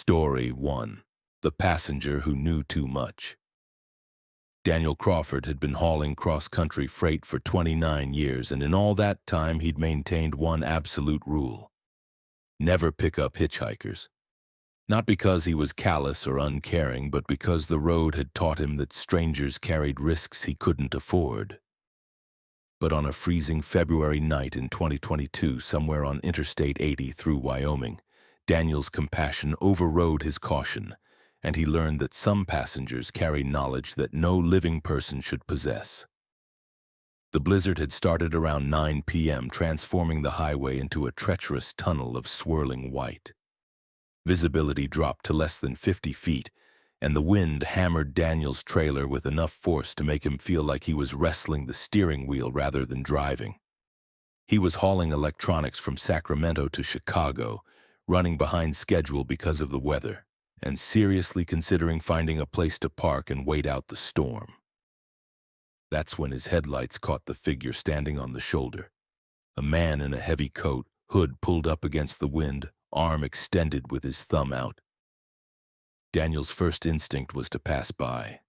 Story 1. The Passenger Who Knew Too Much. Daniel Crawford had been hauling cross-country freight for 29 years, and in all that time he'd maintained one absolute rule: never pick up hitchhikers. Not because he was callous or uncaring, but because the road had taught him that strangers carried risks he couldn't afford. But on a freezing February night in 2022, somewhere on Interstate 80 through Wyoming, Daniel's compassion overrode his caution, and he learned that some passengers carry knowledge that no living person should possess. The blizzard had started around 9 p.m., transforming the highway into a treacherous tunnel of swirling white. Visibility dropped to less than 50 feet, and the wind hammered Daniel's trailer with enough force to make him feel like he was wrestling the steering wheel rather than driving. He was hauling electronics from Sacramento to Chicago, running behind schedule because of the weather, and seriously considering finding a place to park and wait out the storm. That's when his headlights caught the figure standing on the shoulder. A man in a heavy coat, hood pulled up against the wind, arm extended with his thumb out. Daniel's first instinct was to pass by.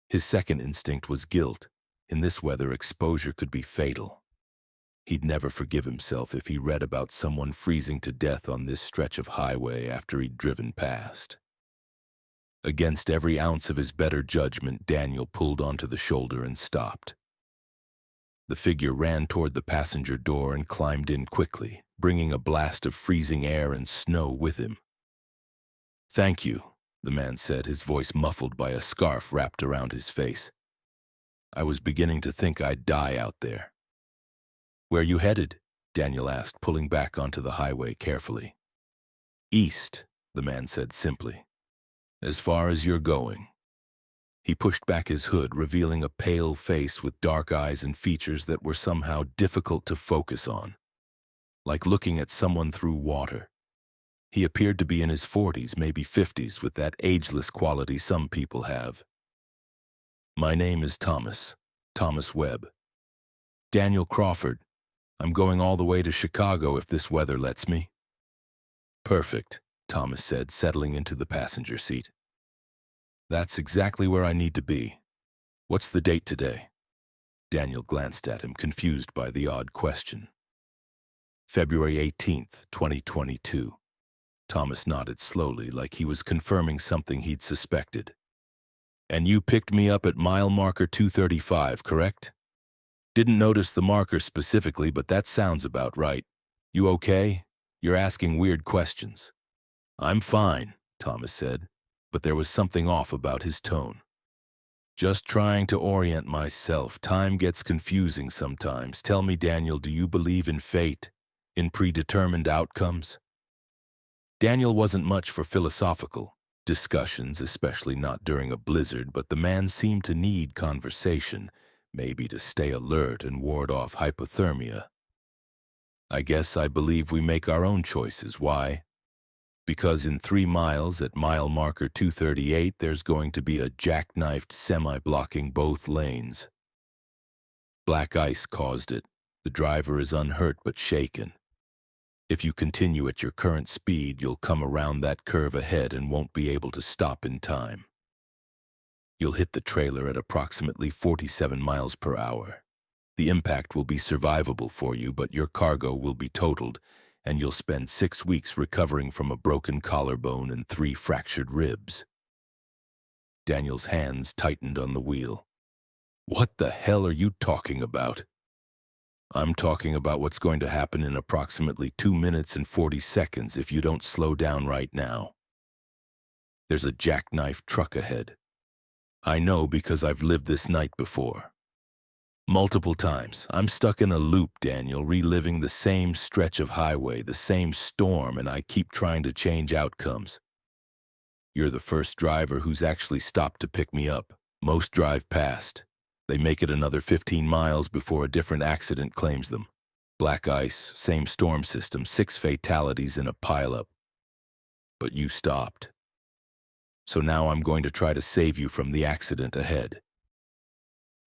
His second instinct was guilt. In this weather, exposure could be fatal. He'd never forgive himself if he read about someone freezing to death on this stretch of highway after he'd driven past. Against every ounce of his better judgment, Daniel pulled onto the shoulder and stopped. The figure ran toward the passenger door and climbed in quickly, bringing a blast of freezing air and snow with him. "Thank you," the man said, his voice muffled by a scarf wrapped around his face. "I was beginning to think I'd die out there." "Where you headed?" Daniel asked, pulling back onto the highway carefully. "East," the man said simply. "As far as you're going." He pushed back his hood, revealing a pale face with dark eyes and features that were somehow difficult to focus on, like looking at someone through water. He appeared to be in his 40s, maybe 50s, with that ageless quality some people have. "My name is Thomas Webb. Daniel Crawford. I'm going all the way to Chicago if this weather lets me." "Perfect," Thomas said, settling into the passenger seat. "That's exactly where I need to be. What's the date today?" Daniel glanced at him, confused by the odd question. "February 18th, 2022. Thomas nodded slowly, like he was confirming something he'd suspected. "And you picked me up at mile marker 235, correct?" "Didn't notice the marker specifically, but that sounds about right. You okay? You're asking weird questions." "I'm fine," Thomas said, but there was something off about his tone. "Just trying to orient myself. Time gets confusing sometimes. Tell me, Daniel, do you believe in fate? In predetermined outcomes?" Daniel wasn't much for philosophical discussions, especially not during a blizzard, but the man seemed to need conversation, maybe to stay alert and ward off hypothermia. "I guess I believe we make our own choices. Why? Because in 3 miles at mile marker 238, there's going to be a jackknifed semi blocking both lanes. Black ice caused it. The driver is unhurt but shaken. If you continue at your current speed, you'll come around that curve ahead and won't be able to stop in time. You'll hit the trailer at approximately 47 miles per hour. The impact will be survivable for you, but your cargo will be totaled, and you'll spend 6 weeks recovering from a broken collarbone and 3 fractured ribs." Daniel's hands tightened on the wheel. "What the hell are you talking about?" "I'm talking about what's going to happen in approximately 2 minutes and 40 seconds if you don't slow down right now. There's a jackknife truck ahead. I know because I've lived this night before. Multiple times. I'm stuck in a loop, Daniel, reliving the same stretch of highway, the same storm, and I keep trying to change outcomes. You're the first driver who's actually stopped to pick me up. Most drive past. They make it another 15 miles before a different accident claims them. Black ice, same storm system, 6 fatalities in a pileup. But you stopped. So now I'm going to try to save you from the accident ahead."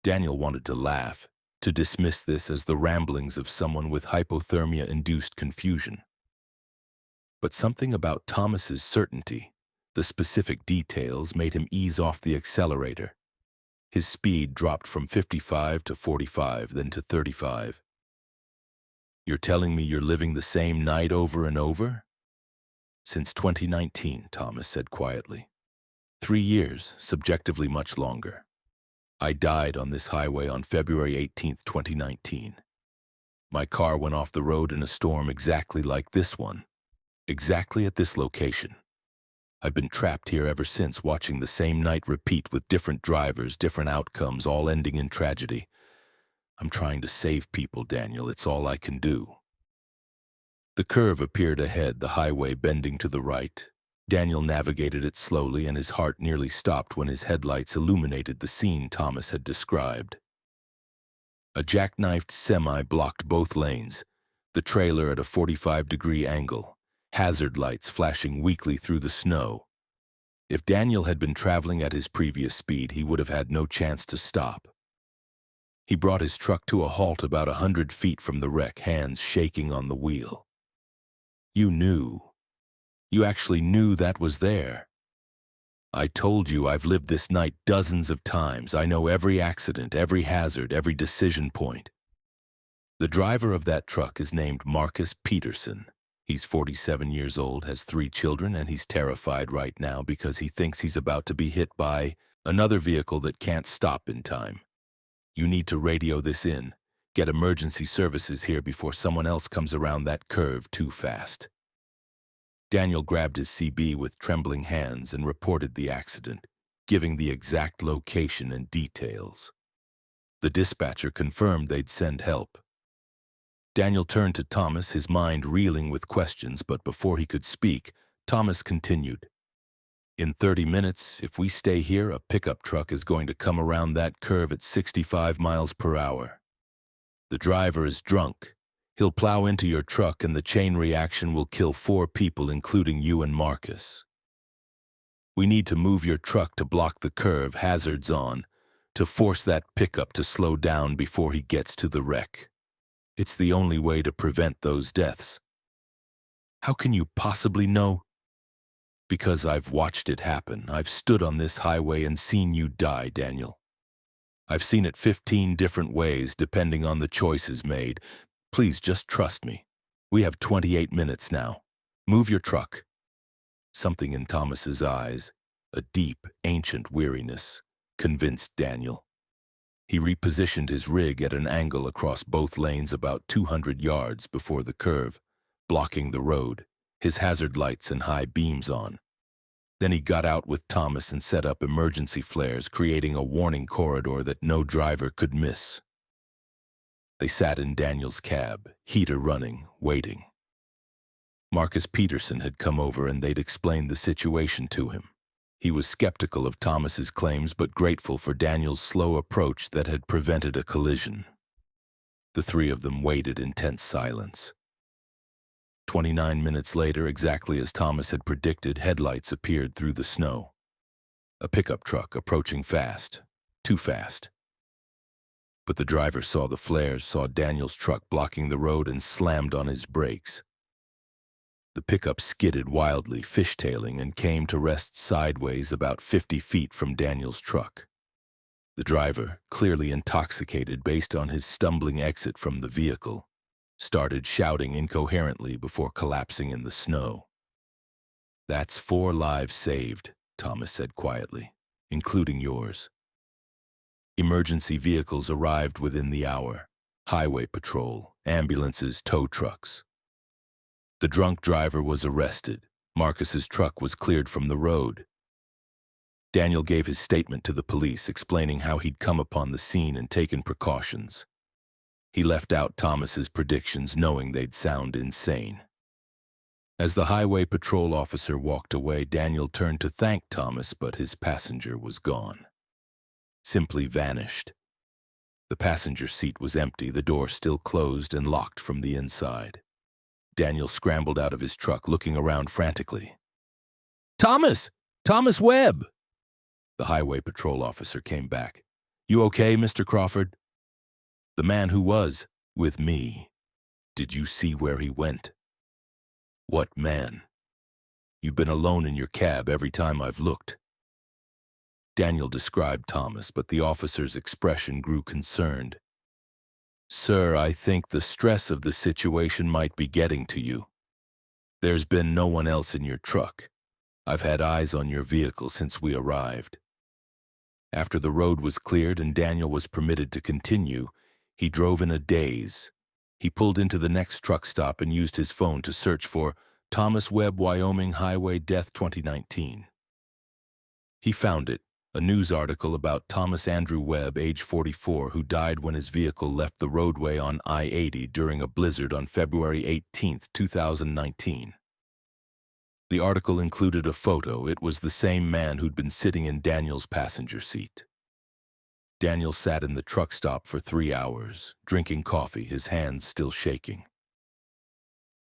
Daniel wanted to laugh, to dismiss this as the ramblings of someone with hypothermia-induced confusion. But something about Thomas's certainty, The specific details made him ease off the accelerator. His speed dropped from 55 to 45, then to 35. You're telling me you're living the same night over and over? Since 2019, Thomas said quietly. 3 years, subjectively much longer. I died on this highway on February 18th, 2019. My car went off the road in a storm exactly like this one, exactly at this location. I've been trapped here ever since, watching the same night repeat with different drivers, different outcomes, all ending in tragedy. I'm trying to save people, Daniel. It's all I can do. The curve appeared ahead, the highway bending to the right. Daniel navigated it slowly, and his heart nearly stopped when his headlights illuminated the scene Thomas had described. A jackknifed semi blocked both lanes, the trailer at a 45-degree angle, hazard lights flashing weakly through the snow. If Daniel had been traveling at his previous speed, he would have had no chance to stop. He brought his truck to a halt about 100 feet from the wreck, hands shaking on the wheel. You knew. You actually knew that was there. I told you I've lived this night dozens of times. I know every accident, every hazard, every decision point. The driver of that truck is named Marcus Peterson. He's 47 years old, has 3 children, and he's terrified right now because he thinks he's about to be hit by another vehicle that can't stop in time. You need to radio this in. Get emergency services here before someone else comes around that curve too fast. Daniel grabbed his CB with trembling hands and reported the accident, giving the exact location and details. The dispatcher confirmed they'd send help. Daniel turned to Thomas, his mind reeling with questions, but before he could speak, Thomas continued. In 30 minutes, if we stay here, a pickup truck is going to come around that curve at 65 miles per hour. The driver is drunk. He'll plow into your truck and the chain reaction will kill 4 people, including you and Marcus. We need to move your truck to block the curve, hazards on, to force that pickup to slow down before he gets to the wreck. It's the only way to prevent those deaths. How can you possibly know? Because I've watched it happen. I've stood on this highway and seen you die, Daniel. I've seen it 15 different ways, depending on the choices made. Please just trust me. We have 28 minutes now. Move your truck. Something in Thomas's eyes, a deep, ancient weariness, convinced Daniel. He repositioned his rig at an angle across both lanes about 200 yards before the curve, blocking the road, his hazard lights and high beams on. Then he got out with Thomas and set up emergency flares, creating a warning corridor that no driver could miss. They sat in Daniel's cab, heater running, waiting. Marcus Peterson had come over and they'd explained the situation to him. He was skeptical of Thomas's claims but grateful for Daniel's slow approach that had prevented a collision. The 3 of them waited in tense silence. 29 minutes later, exactly as Thomas had predicted, headlights appeared through the snow. A pickup truck approaching fast, too fast. But the driver saw the flares, saw Daniel's truck blocking the road and slammed on his brakes. The pickup skidded wildly, fishtailing, and came to rest sideways about 50 feet from Daniel's truck. The driver, clearly intoxicated based on his stumbling exit from the vehicle, started shouting incoherently before collapsing in the snow. That's 4 lives saved, Thomas said quietly, including yours. Emergency vehicles arrived within the hour. Highway patrol, ambulances, tow trucks. The drunk driver was arrested. Marcus's truck was cleared from the road. Daniel gave his statement to the police, explaining how he'd come upon the scene and taken precautions. He left out Thomas's predictions, knowing they'd sound insane. As the highway patrol officer walked away, Daniel turned to thank Thomas, but his passenger was gone. Simply vanished. The passenger seat was empty, the door still closed and locked from the inside. Daniel scrambled out of his truck, looking around frantically. Thomas! Thomas Webb! The highway patrol officer came back. You okay, Mr. Crawford? The man who was with me. Did you see where he went? What man? You've been alone in your cab every time I've looked." Daniel described Thomas, but the officer's expression grew concerned. "Sir, I think the stress of the situation might be getting to you. There's been no one else in your truck. I've had eyes on your vehicle since we arrived." After the road was cleared and Daniel was permitted to continue, he drove in a daze. He pulled into the next truck stop and used his phone to search for Thomas Webb, Wyoming Highway Death 2019. He found it, a news article about Thomas Andrew Webb, age 44, who died when his vehicle left the roadway on I-80 during a blizzard on February 18, 2019. The article included a photo. It was the same man who'd been sitting in Daniel's passenger seat. Daniel sat in the truck stop for 3 hours, drinking coffee, his hands still shaking.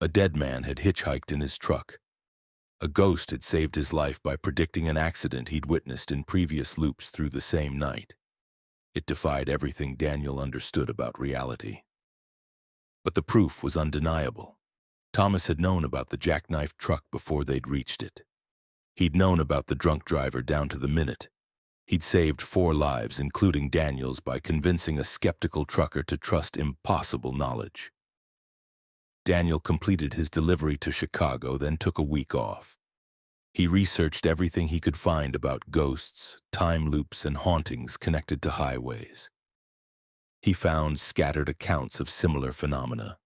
A dead man had hitchhiked in his truck. A ghost had saved his life by predicting an accident he'd witnessed in previous loops through the same night. It defied everything Daniel understood about reality. But the proof was undeniable. Thomas had known about the jackknife truck before they'd reached it. He'd known about the drunk driver down to the minute. He'd saved 4 lives, including Daniel's, by convincing a skeptical trucker to trust impossible knowledge. Daniel completed his delivery to Chicago, then took a week off. He researched everything he could find about ghosts, time loops, and hauntings connected to highways. He found scattered accounts of similar phenomena.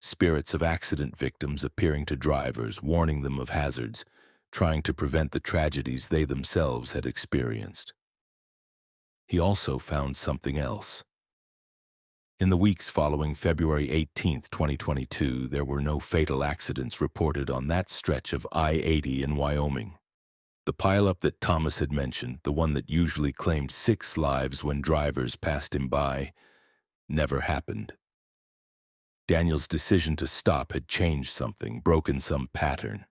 Spirits of accident victims appearing to drivers, warning them of hazards, trying to prevent the tragedies they themselves had experienced. He also found something else. In the weeks following February 18, 2022, there were no fatal accidents reported on that stretch of I-80 in Wyoming. The pileup that Thomas had mentioned, the one that usually claimed 6 lives when drivers passed him by, never happened. Daniel's decision to stop had changed something, broken some pattern.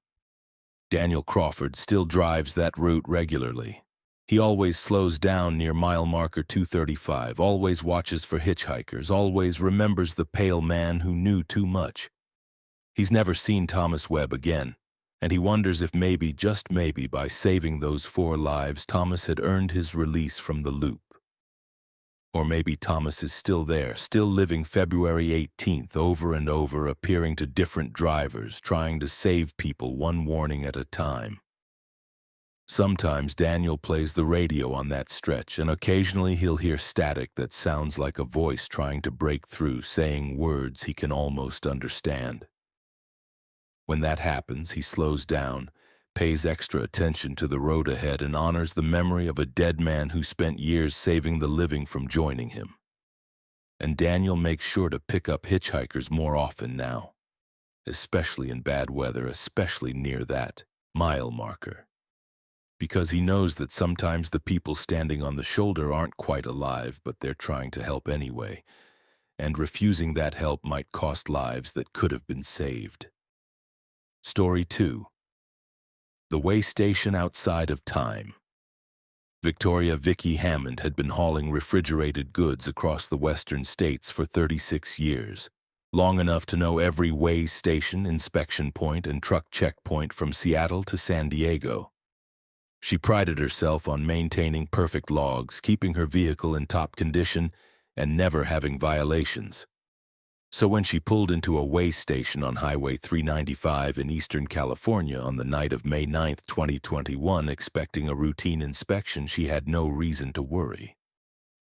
Daniel Crawford still drives that route regularly. He always slows down near mile marker 235, always watches for hitchhikers, always remembers the pale man who knew too much. He's never seen Thomas Webb again, and he wonders if maybe, just maybe, by saving those 4 lives, Thomas had earned his release from the loop. Or maybe Thomas is still there, still living February 18th over and over, appearing to different drivers, trying to save people one warning at a time. Sometimes Daniel plays the radio on that stretch, and occasionally he'll hear static that sounds like a voice trying to break through, saying words he can almost understand. When that happens, he slows down, pays extra attention to the road ahead, and honors the memory of a dead man who spent years saving the living from joining him. And Daniel makes sure to pick up hitchhikers more often now, especially in bad weather, especially near that mile marker. Because he knows that sometimes the people standing on the shoulder aren't quite alive, but they're trying to help anyway, and refusing that help might cost lives that could have been saved. Story 2. The Way Station Outside of Time. Victoria Vicky Hammond had been hauling refrigerated goods across the western states for 36 years, long enough to know every way station, inspection point, and truck checkpoint from Seattle to San Diego. She prided herself on maintaining perfect logs, keeping her vehicle in top condition, and never having violations. So when she pulled into a way station on Highway 395 in Eastern California on the night of May 9, 2021, expecting a routine inspection, she had no reason to worry.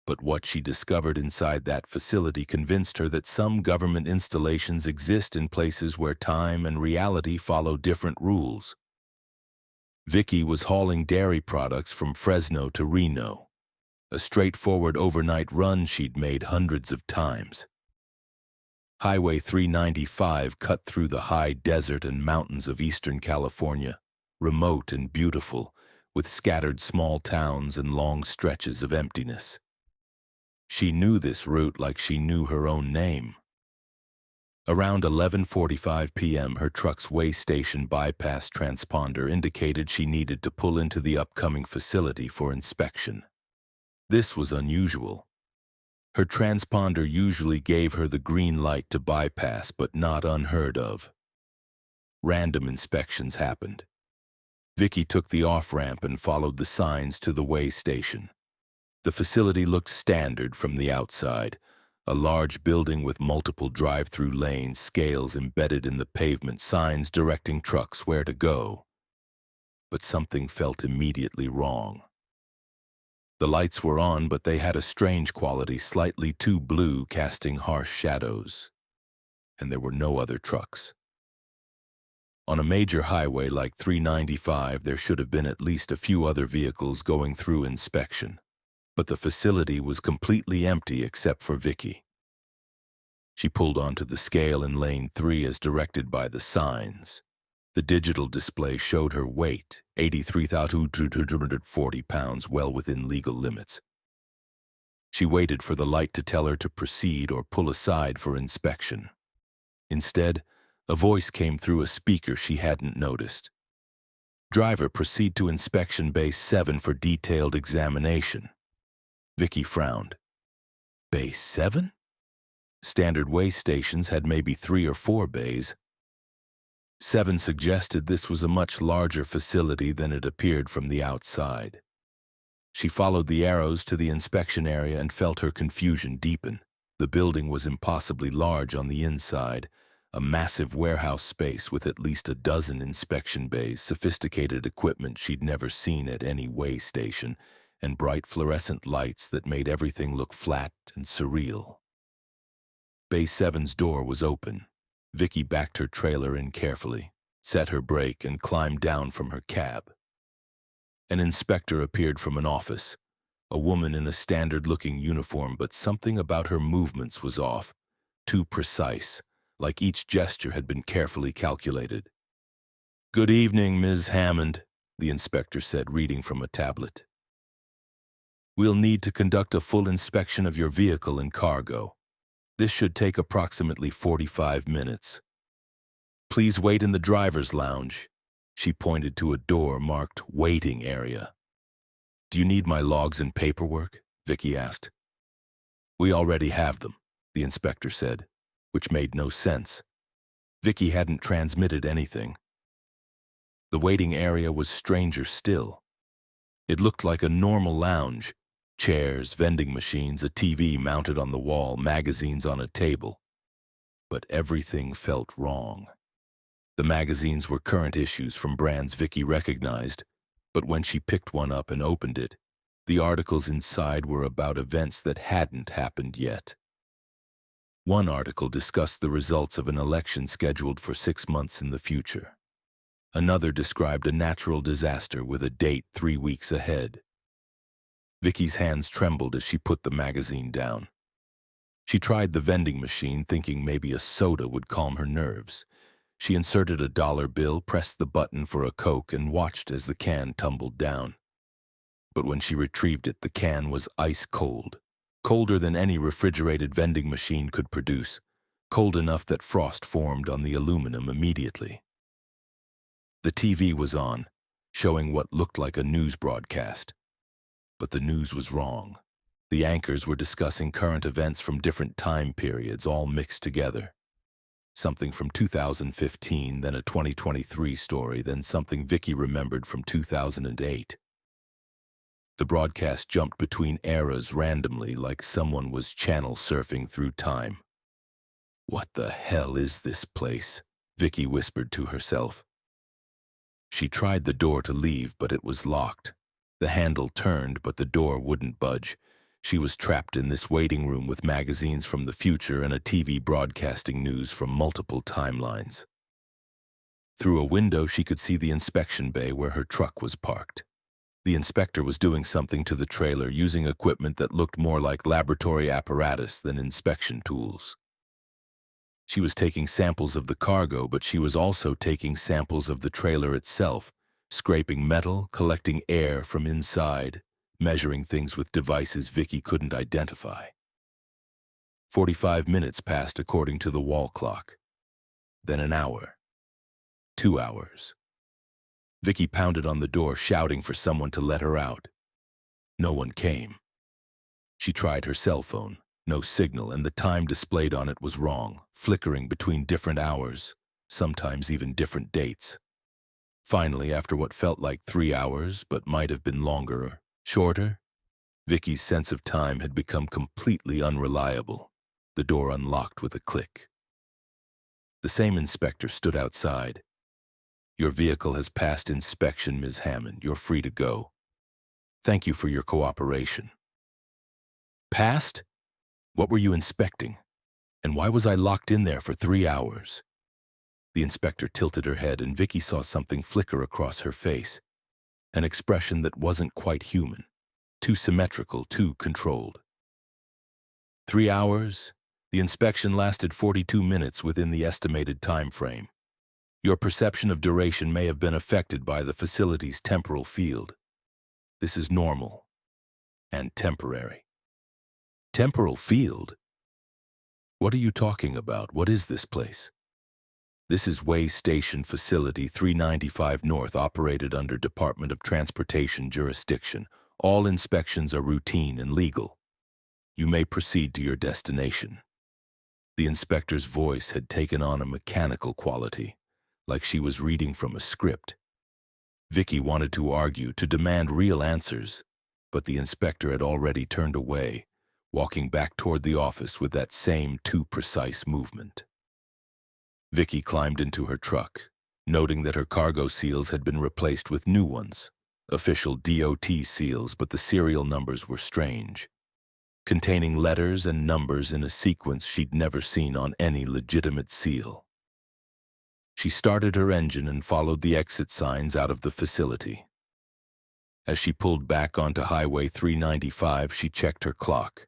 But what she discovered inside that facility convinced her that some government installations exist in places where time and reality follow different rules. Vicky was hauling dairy products from Fresno to Reno, a straightforward overnight run she'd made hundreds of times. Highway 395 cut through the high desert and mountains of Eastern California, remote and beautiful, with scattered small towns and long stretches of emptiness. She knew this route like she knew her own name. Around 11:45 p.m., her truck's way station bypass transponder indicated she needed to pull into the upcoming facility for inspection. This was unusual. Her transponder usually gave her the green light to bypass, but not unheard of. Random inspections happened. Vicky took the off-ramp and followed the signs to the way station. The facility looked standard from the outside, a large building with multiple drive-through lanes, scales embedded in the pavement, signs directing trucks where to go. But something felt immediately wrong. The lights were on, but they had a strange quality, slightly too blue, casting harsh shadows. And there were no other trucks. On a major highway like 395, there should have been at least a few other vehicles going through inspection. But the facility was completely empty except for Vicky. She pulled onto the scale in lane 3 as directed by the signs. The digital display showed her weight, 83,240 pounds, well within legal limits. She waited for the light to tell her to proceed or pull aside for inspection. Instead, a voice came through a speaker she hadn't noticed. "Driver, proceed to inspection bay 7 for detailed examination." Vicky frowned. Bay 7? Standard way stations had maybe 3 or 4 bays. 7 suggested this was a much larger facility than it appeared from the outside. She followed the arrows to the inspection area and felt her confusion deepen. The building was impossibly large on the inside, a massive warehouse space with at least a dozen inspection bays, sophisticated equipment she'd never seen at any way station, and bright fluorescent lights that made everything look flat and surreal. Bay 7's door was open. Vicky backed her trailer in carefully, set her brake, and climbed down from her cab. An inspector appeared from an office, a woman in a standard-looking uniform, but something about her movements was off, too precise, like each gesture had been carefully calculated. "Good evening, Ms. Hammond," the inspector said, reading from a tablet. "We'll need to conduct a full inspection of your vehicle and cargo. This should take approximately 45 minutes. Please wait in the driver's lounge." She pointed to a door marked Waiting Area. "Do you need my logs and paperwork?" Vicky asked. "We already have them," the inspector said, which made no sense. Vicky hadn't transmitted anything. The waiting area was stranger still. It looked like a normal lounge. Chairs, vending machines, a TV mounted on the wall, magazines on a table. But everything felt wrong. The magazines were current issues from brands Vicky recognized, but when she picked one up and opened it, the articles inside were about events that hadn't happened yet. One article discussed the results of an election scheduled for 6 months in the future. Another described a natural disaster with a date 3 weeks ahead. Vicky's hands trembled as she put the magazine down. She tried the vending machine, thinking maybe a soda would calm her nerves. She inserted a dollar bill, pressed the button for a Coke, and watched as the can tumbled down. But when she retrieved it, the can was ice cold, colder than any refrigerated vending machine could produce, cold enough that frost formed on the aluminum immediately. The TV was on, showing what looked like a news broadcast. But the news was wrong. The anchors were discussing current events from different time periods, all mixed together. Something from 2015, then a 2023 story, then something Vicky remembered from 2008. The broadcast jumped between eras randomly, like someone was channel surfing through time. "What the hell is this place?" Vicky whispered to herself. She tried the door to leave, but it was locked. The handle turned, but the door wouldn't budge. She was trapped in this waiting room with magazines from the future and a TV broadcasting news from multiple timelines. Through a window, she could see the inspection bay where her truck was parked. The inspector was doing something to the trailer, using equipment that looked more like laboratory apparatus than inspection tools. She was taking samples of the cargo, but she was also taking samples of the trailer itself, scraping metal, collecting air from inside, measuring things with devices Vicky couldn't identify. 45 minutes passed according to the wall clock. Then an hour. 2 hours. Vicky pounded on the door, shouting for someone to let her out. No one came. She tried her cell phone. No signal, and the time displayed on it was wrong, flickering between different hours, sometimes even different dates. Finally, after what felt like 3 hours, but might have been longer or shorter, Vicky's sense of time had become completely unreliable. The door unlocked with a click. The same inspector stood outside. "Your vehicle has passed inspection, Ms. Hammond. You're free to go. Thank you for your cooperation." Passed? What were you inspecting? And why was I locked in there for 3 hours? The inspector tilted her head, and Vicky saw something flicker across her face. An expression that wasn't quite human. Too symmetrical, too controlled. 3 hours? The inspection lasted 42 minutes within the estimated time frame. Your perception of duration may have been affected by the facility's temporal field. This is normal and temporary. Temporal field? What are you talking about? What is this place? This is Way Station Facility 395 North, operated under Department of Transportation jurisdiction. All inspections are routine and legal. You may proceed to your destination. The inspector's voice had taken on a mechanical quality, like she was reading from a script. Vicky wanted to argue, to demand real answers, but the inspector had already turned away, walking back toward the office with that same too precise movement. Vicky climbed into her truck, noting that her cargo seals had been replaced with new ones, official DOT seals, but the serial numbers were strange, containing letters and numbers in a sequence she'd never seen on any legitimate seal. She started her engine and followed the exit signs out of the facility. As she pulled back onto Highway 395, she checked her clock.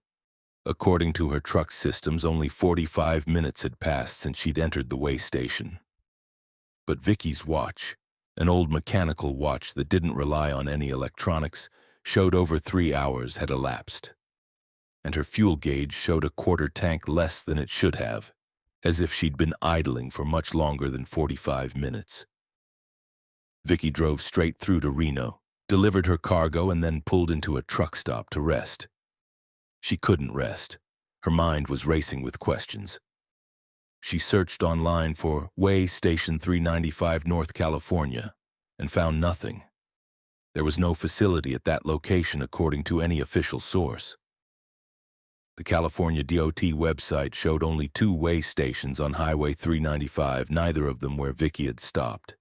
According to her truck's systems, only 45 minutes had passed since she'd entered the way station. But Vicky's watch, an old mechanical watch that didn't rely on any electronics, showed over 3 hours had elapsed. And her fuel gauge showed a quarter tank less than it should have, as if she'd been idling for much longer than 45 minutes. Vicky drove straight through to Reno, delivered her cargo, and then pulled into a truck stop to rest. She couldn't rest. Her mind was racing with questions. She searched online for Way Station 395 North California and found nothing. There was no facility at that location according to any official source. The California DOT website showed only 2 way stations on Highway 395, neither of them where Vicky had stopped.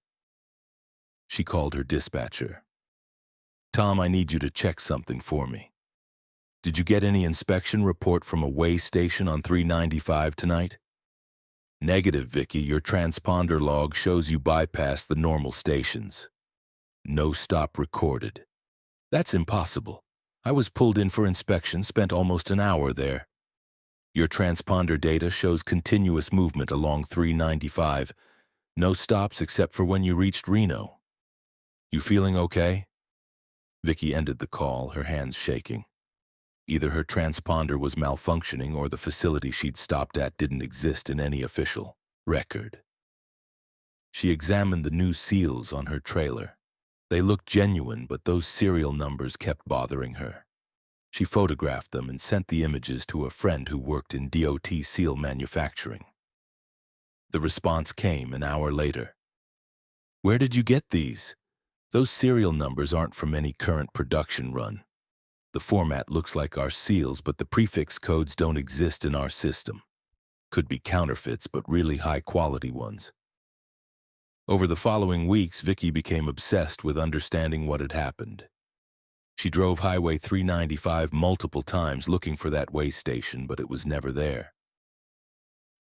She called her dispatcher. "Tom, I need you to check something for me. Did you get any inspection report from a way station on 395 tonight?" "Negative, Vicky. Your transponder log shows you bypassed the normal stations. No stop recorded." "That's impossible. I was pulled in for inspection, spent almost an hour there." "Your transponder data shows continuous movement along 395. No stops except for when you reached Reno. You feeling okay?" Vicky ended the call, her hands shaking. Either her transponder was malfunctioning or the facility she'd stopped at didn't exist in any official record. She examined the new seals on her trailer. They looked genuine, but those serial numbers kept bothering her. She photographed them and sent the images to a friend who worked in DOT seal manufacturing. The response came an hour later. "Where did you get these? Those serial numbers aren't from any current production run. The format looks like our seals, but the prefix codes don't exist in our system. Could be counterfeits, but really high-quality ones." Over the following weeks, Vicky became obsessed with understanding what had happened. She drove Highway 395 multiple times looking for that way station, but it was never there.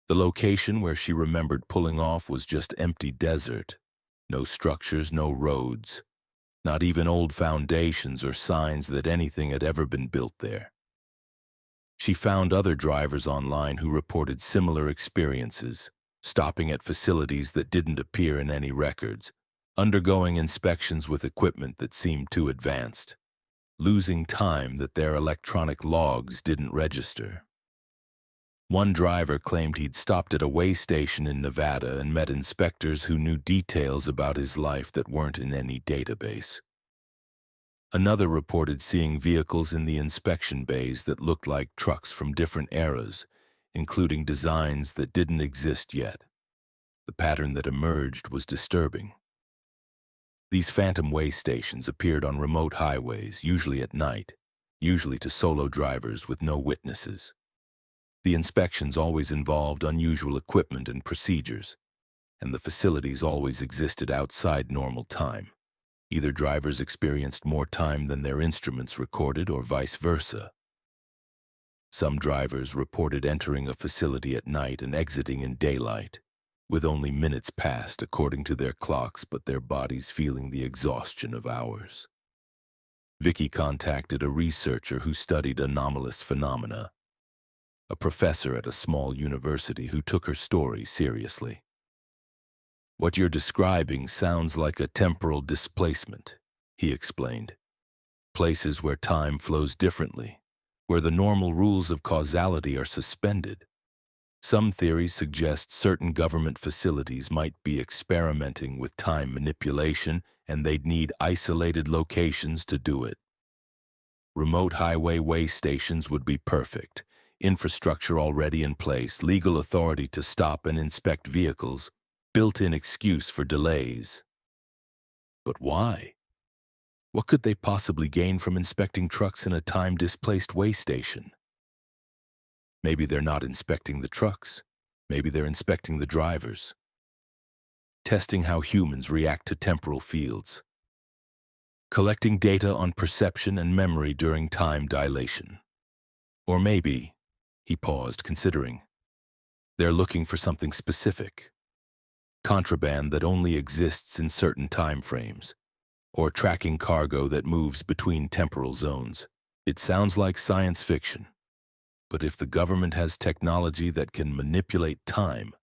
The location where she remembered pulling off was just empty desert. No structures, no roads. Not even old foundations or signs that anything had ever been built there. She found other drivers online who reported similar experiences, stopping at facilities that didn't appear in any records, undergoing inspections with equipment that seemed too advanced, losing time that their electronic logs didn't register. One driver claimed he'd stopped at a way station in Nevada and met inspectors who knew details about his life that weren't in any database. Another reported seeing vehicles in the inspection bays that looked like trucks from different eras, including designs that didn't exist yet. The pattern that emerged was disturbing. These phantom way stations appeared on remote highways, usually at night, usually to solo drivers with no witnesses. The inspections always involved unusual equipment and procedures, and the facilities always existed outside normal time. Either drivers experienced more time than their instruments recorded or vice versa. Some drivers reported entering a facility at night and exiting in daylight, with only minutes passed according to their clocks but their bodies feeling the exhaustion of hours. Vicky contacted a researcher who studied anomalous phenomena, a professor at a small university who took her story seriously. "What you're describing sounds like a temporal displacement," he explained. "Places where time flows differently, where the normal rules of causality are suspended. Some theories suggest certain government facilities might be experimenting with time manipulation, and they'd need isolated locations to do it. Remote highway way stations would be perfect. Infrastructure already in place, legal authority to stop and inspect vehicles, built-in excuse for delays." But why? What could they possibly gain from inspecting trucks in a time-displaced way station? Maybe they're not inspecting the trucks. Maybe they're inspecting the drivers, testing how humans react to temporal fields, collecting data on perception and memory during time dilation. Or maybe, he paused, considering, they're looking for something specific, contraband that only exists in certain time frames, or tracking cargo that moves between temporal zones. It sounds like science fiction. But if the government has technology that can manipulate time,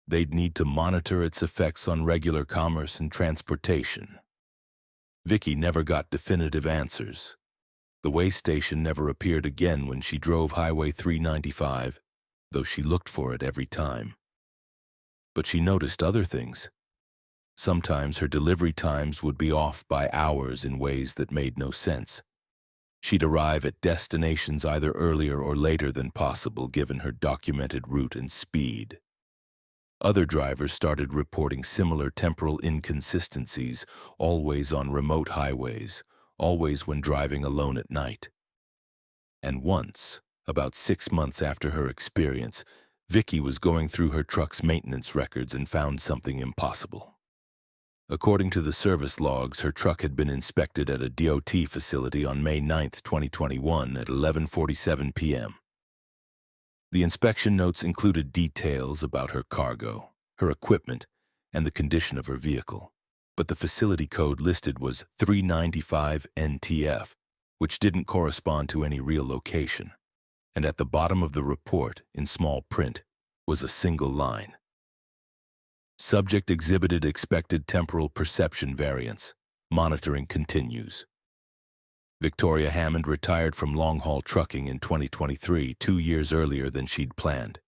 they'd need to monitor its effects on regular commerce and transportation. Vicky never got definitive answers. The way station never appeared again when she drove Highway 395, though she looked for it every time. But she noticed other things. Sometimes her delivery times would be off by hours in ways that made no sense. She'd arrive at destinations either earlier or later than possible given her documented route and speed. Other drivers started reporting similar temporal inconsistencies, always on remote highways, always when driving alone at night. And once, about 6 months after her experience, Vicky was going through her truck's maintenance records and found something impossible. According to the service logs, her truck had been inspected at a DOT facility on May 9, 2021 at 11:47 p.m. The inspection notes included details about her cargo, her equipment, and the condition of her vehicle. But the facility code listed was 395 NTF, which didn't correspond to any real location. And at the bottom of the report, in small print, was a single line. "Subject exhibited expected temporal perception variance. Monitoring continues." Victoria Hammond retired from long-haul trucking in 2023, 2 years earlier than she'd planned.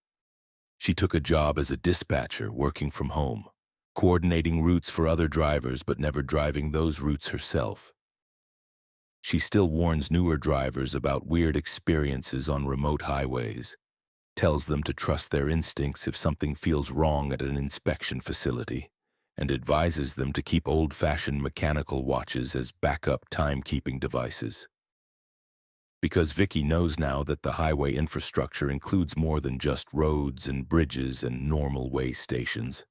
She took a job as a dispatcher, working from home, coordinating routes for other drivers but never driving those routes herself. She still warns newer drivers about weird experiences on remote highways, tells them to trust their instincts if something feels wrong at an inspection facility, and advises them to keep old-fashioned mechanical watches as backup timekeeping devices. Because Vicky knows now that the highway infrastructure includes more than just roads and bridges and normal way stations.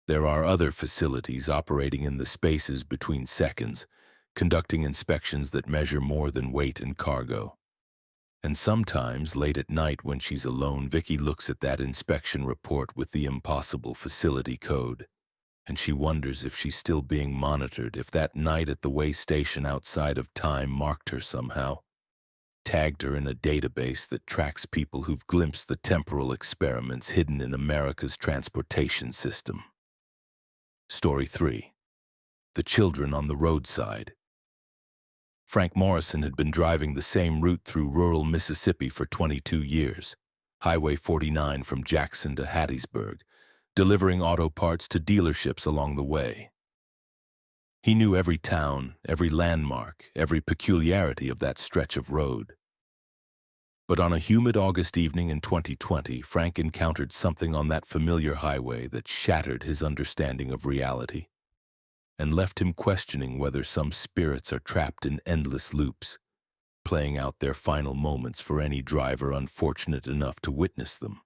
There are other facilities operating in the spaces between seconds, conducting inspections that measure more than weight and cargo. And sometimes, late at night when she's alone, Vicky looks at that inspection report with the impossible facility code, and she wonders if she's still being monitored, if that night at the way station outside of time marked her somehow, tagged her in a database that tracks people who've glimpsed the temporal experiments hidden in America's transportation system. Story 3. The Children on the Roadside. Frank Morrison had been driving the same route through rural Mississippi for 22 years, Highway 49 from Jackson to Hattiesburg, delivering auto parts to dealerships along the way. He knew every town, every landmark, every peculiarity of that stretch of road. But on a humid August evening in 2020, Frank encountered something on that familiar highway that shattered his understanding of reality. and left him questioning whether some spirits are trapped in endless loops, playing out their final moments for any driver unfortunate enough to witness them.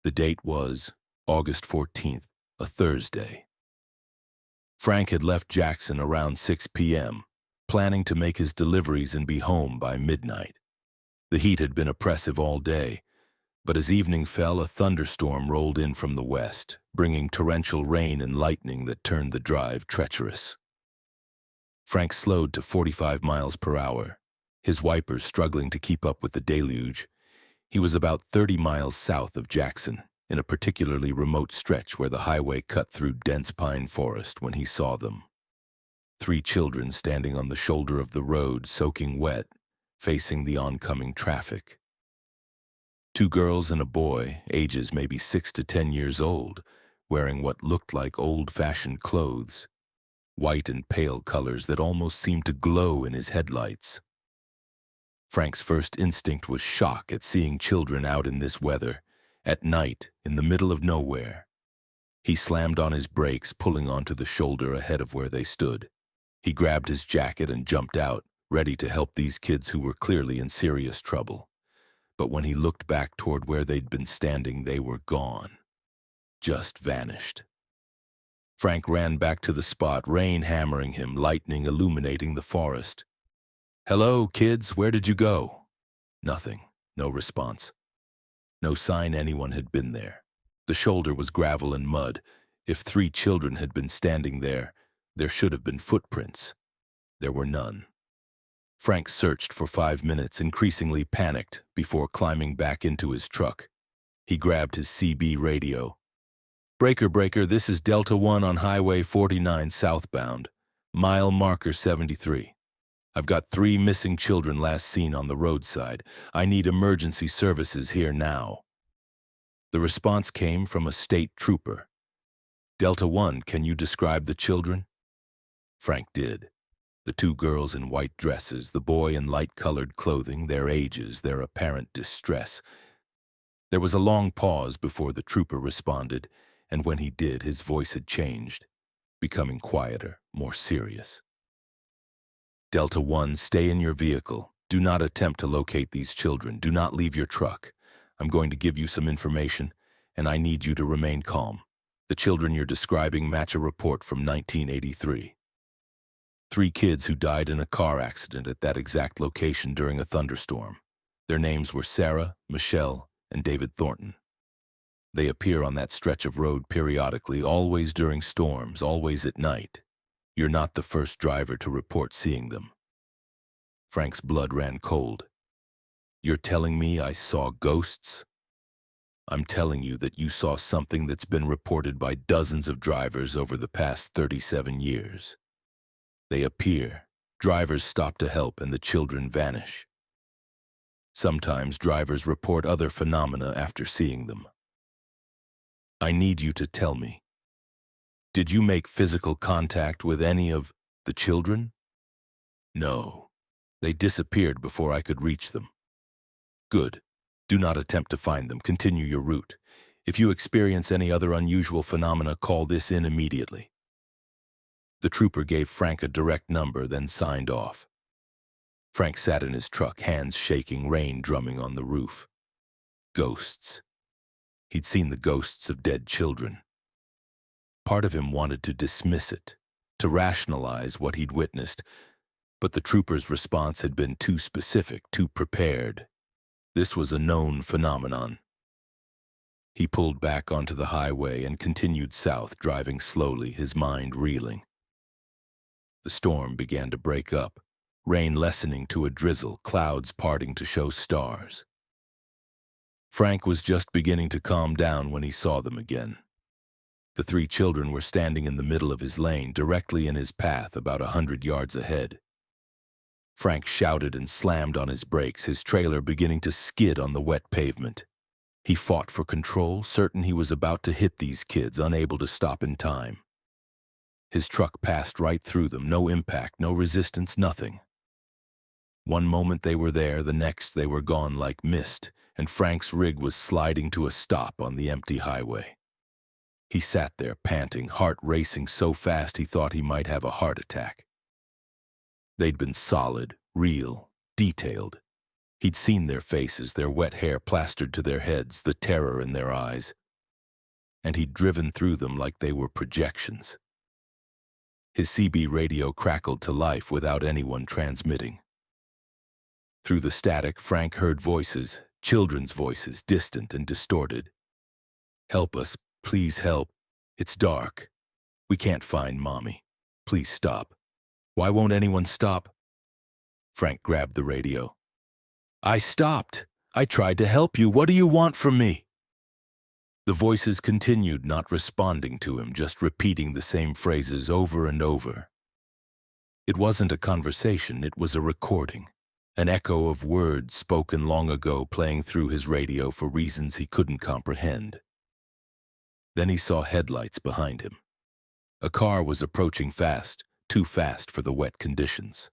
The date was August 14th, a Thursday. Frank had left Jackson around 6 p.m., planning to make his deliveries and be home by midnight. The heat had been oppressive all day, but as evening fell, a thunderstorm rolled in from the west, bringing torrential rain and lightning that turned the drive treacherous. Frank slowed to 45 miles per hour, his wipers struggling to keep up with the deluge. He was about 30 miles south of Jackson, in a particularly remote stretch where the highway cut through dense pine forest when he saw them. 3 children standing on the shoulder of the road, soaking wet, facing the oncoming traffic. 2 girls and a boy, ages maybe 6 to 10 years old, wearing what looked like old-fashioned clothes, white and pale colors that almost seemed to glow in his headlights. Frank's first instinct was shock at seeing children out in this weather, at night, in the middle of nowhere. He slammed on his brakes, pulling onto the shoulder ahead of where they stood. He grabbed his jacket and jumped out, ready to help these kids who were clearly in serious trouble. But when he looked back toward where they'd been standing, they were gone. Just vanished. Frank ran back to the spot, rain hammering him, lightning illuminating the forest. "Hello, kids, where did you go?" Nothing, no response. No sign anyone had been there. The shoulder was gravel and mud. If 3 children had been standing there, there should have been footprints. There were none. Frank searched for 5 minutes, increasingly panicked, before climbing back into his truck. He grabbed his CB radio. "Breaker, breaker, this is Delta 1 on Highway 49 southbound, mile marker 73. I've got 3 missing children last seen on the roadside. I need emergency services here now." The response came from a state trooper. "Delta 1, can you describe the children?" Frank did. The 2 girls in white dresses, the boy in light-colored clothing, their ages, their apparent distress. There was a long pause before the trooper responded, and when he did, his voice had changed, becoming quieter, more serious. "Delta 1, stay in your vehicle. Do not attempt to locate these children. Do not leave your truck. I'm going to give you some information, and I need you to remain calm. The children you're describing match a report from 1983. 3 kids who died in a car accident at that exact location during a thunderstorm. Their names were Sarah, Michelle, and David Thornton. They appear on that stretch of road periodically, always during storms, always at night. You're not the first driver to report seeing them." Frank's blood ran cold. "You're telling me I saw ghosts?" "I'm telling you that you saw something that's been reported by dozens of drivers over the past 37 years. They appear, drivers stop to help, and the children vanish. Sometimes drivers report other phenomena after seeing them. I need you to tell me. Did you make physical contact with any of the children?" "No. They disappeared before I could reach them." "Good. Do not attempt to find them. Continue your route. If you experience any other unusual phenomena, call this in immediately." The trooper gave Frank a direct number, then signed off. Frank sat in his truck, hands shaking, rain drumming on the roof. Ghosts. He'd seen the ghosts of dead children. Part of him wanted to dismiss it, to rationalize what he'd witnessed, but the trooper's response had been too specific, too prepared. This was a known phenomenon. He pulled back onto the highway and continued south, driving slowly, his mind reeling. The storm began to break up, rain lessening to a drizzle, clouds parting to show stars. Frank was just beginning to calm down when he saw them again. The 3 children were standing in the middle of his lane, directly in his path, about 100 yards ahead. Frank shouted and slammed on his brakes, his trailer beginning to skid on the wet pavement. He fought for control, certain he was about to hit these kids, unable to stop in time. His truck passed right through them, no impact, no resistance, nothing. One moment they were there, the next they were gone like mist, and Frank's rig was sliding to a stop on the empty highway. He sat there, panting, heart racing so fast he thought he might have a heart attack. They'd been solid, real, detailed. He'd seen their faces, their wet hair plastered to their heads, the terror in their eyes. And he'd driven through them like they were projections. His CB radio crackled to life without anyone transmitting. Through the static, Frank heard voices, children's voices, distant and distorted. "Help us, please help. It's dark. We can't find Mommy. Please stop. Why won't anyone stop?" Frank grabbed the radio. "I stopped. I tried to help you. What do you want from me?" The voices continued, not responding to him, just repeating the same phrases over and over. It wasn't a conversation, it was a recording, an echo of words spoken long ago playing through his radio for reasons he couldn't comprehend. Then he saw headlights behind him. A car was approaching fast, too fast for the wet conditions.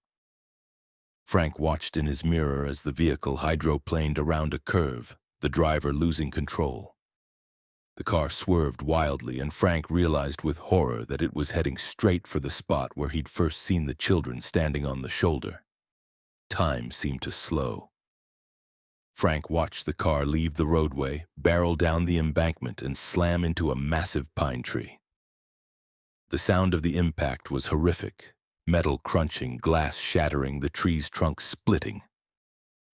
Frank watched in his mirror as the vehicle hydroplaned around a curve, the driver losing control. The car swerved wildly, and Frank realized with horror that it was heading straight for the spot where he'd first seen the children standing on the shoulder. Time seemed to slow. Frank watched the car leave the roadway, barrel down the embankment, and slam into a massive pine tree. The sound of the impact was horrific, metal crunching, glass shattering, the tree's trunk splitting.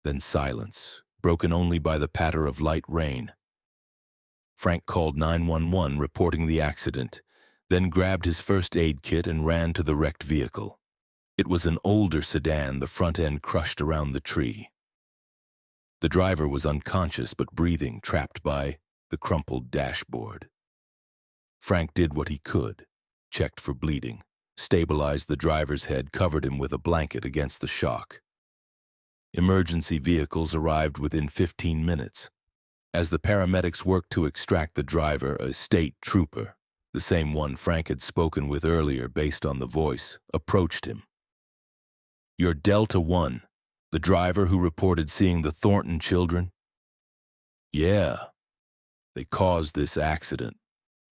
Then silence, broken only by the patter of light rain. Frank called 911, reporting the accident, then grabbed his first aid kit and ran to the wrecked vehicle. It was an older sedan, the front end crushed around the tree. The driver was unconscious but breathing, trapped by the crumpled dashboard. Frank did what he could, checked for bleeding, stabilized the driver's head, covered him with a blanket against the shock. Emergency vehicles arrived within 15 minutes. As the paramedics worked to extract the driver, a state trooper, the same one Frank had spoken with earlier based on the voice, approached him. "You're Delta 1, the driver who reported seeing the Thornton children?" "Yeah. They caused this accident.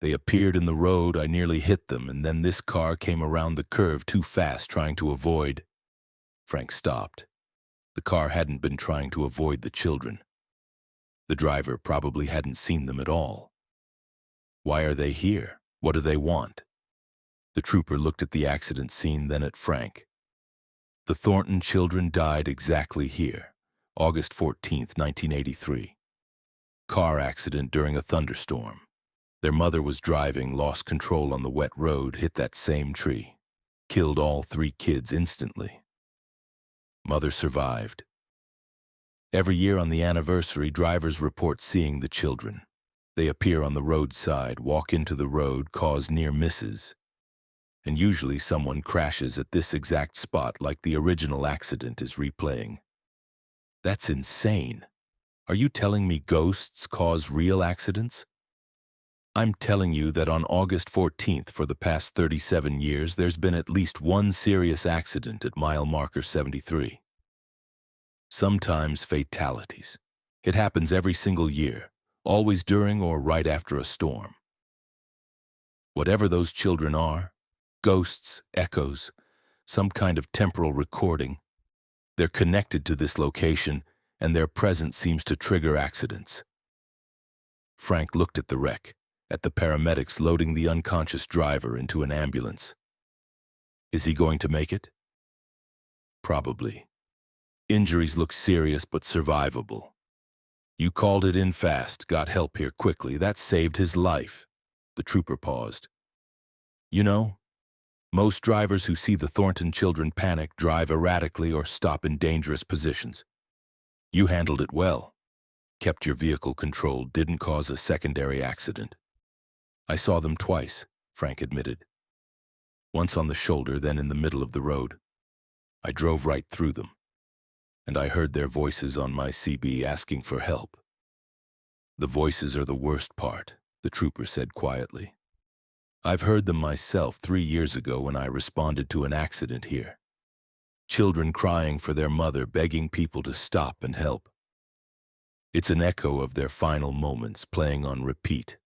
They appeared in the road, I nearly hit them, and then this car came around the curve too fast, trying to avoid." Frank stopped. The car hadn't been trying to avoid the children. The driver probably hadn't seen them at all. "Why are they here? What do they want?" The trooper looked at the accident scene, then at Frank. "The Thornton children died exactly here, August 14th, 1983. Car accident during a thunderstorm. Their mother was driving, lost control on the wet road, hit that same tree. Killed all 3 kids instantly. Mother survived. Every year on the anniversary, drivers report seeing the children. They appear on the roadside, walk into the road, cause near misses. And usually someone crashes at this exact spot like the original accident is replaying." "That's insane. Are you telling me ghosts cause real accidents?" "I'm telling you that on August 14th for the past 37 years, there's been at least one serious accident at mile marker 73. Sometimes fatalities. It happens every single year, always during or right after a storm. Whatever those children are, ghosts, echoes, some kind of temporal recording, they're connected to this location, and their presence seems to trigger accidents." Frank looked at the wreck, at the paramedics loading the unconscious driver into an ambulance. Is he going to make it? Probably. Injuries look serious but survivable. You called it in fast, got help here quickly. That saved his life. The trooper paused. "You know, most drivers who see the Thornton children panic, drive erratically, or stop in dangerous positions. You handled it well. Kept your vehicle controlled, didn't cause a secondary accident." "I saw them twice," Frank admitted. "Once on the shoulder, then in the middle of the road. I drove right through them. And I heard their voices on my CB asking for help." "The voices are the worst part," the trooper said quietly. "I've heard them myself 3 years ago when I responded to an accident here. Children crying for their mother, begging people to stop and help. It's an echo of their final moments playing on repeat.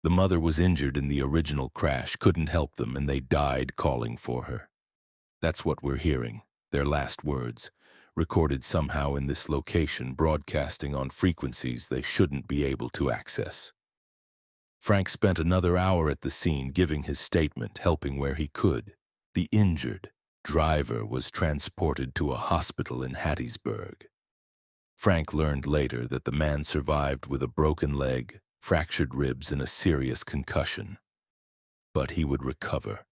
The mother was injured in the original crash, couldn't help them, and they died calling for her. That's what we're hearing, their last words, recorded somehow in this location, broadcasting on frequencies they shouldn't be able to access. Frank spent another hour at the scene giving his statement, helping where he could. The injured driver was transported to a hospital in Hattiesburg. Frank learned later that the man survived with a broken leg, fractured ribs, and a serious concussion. But he would recover.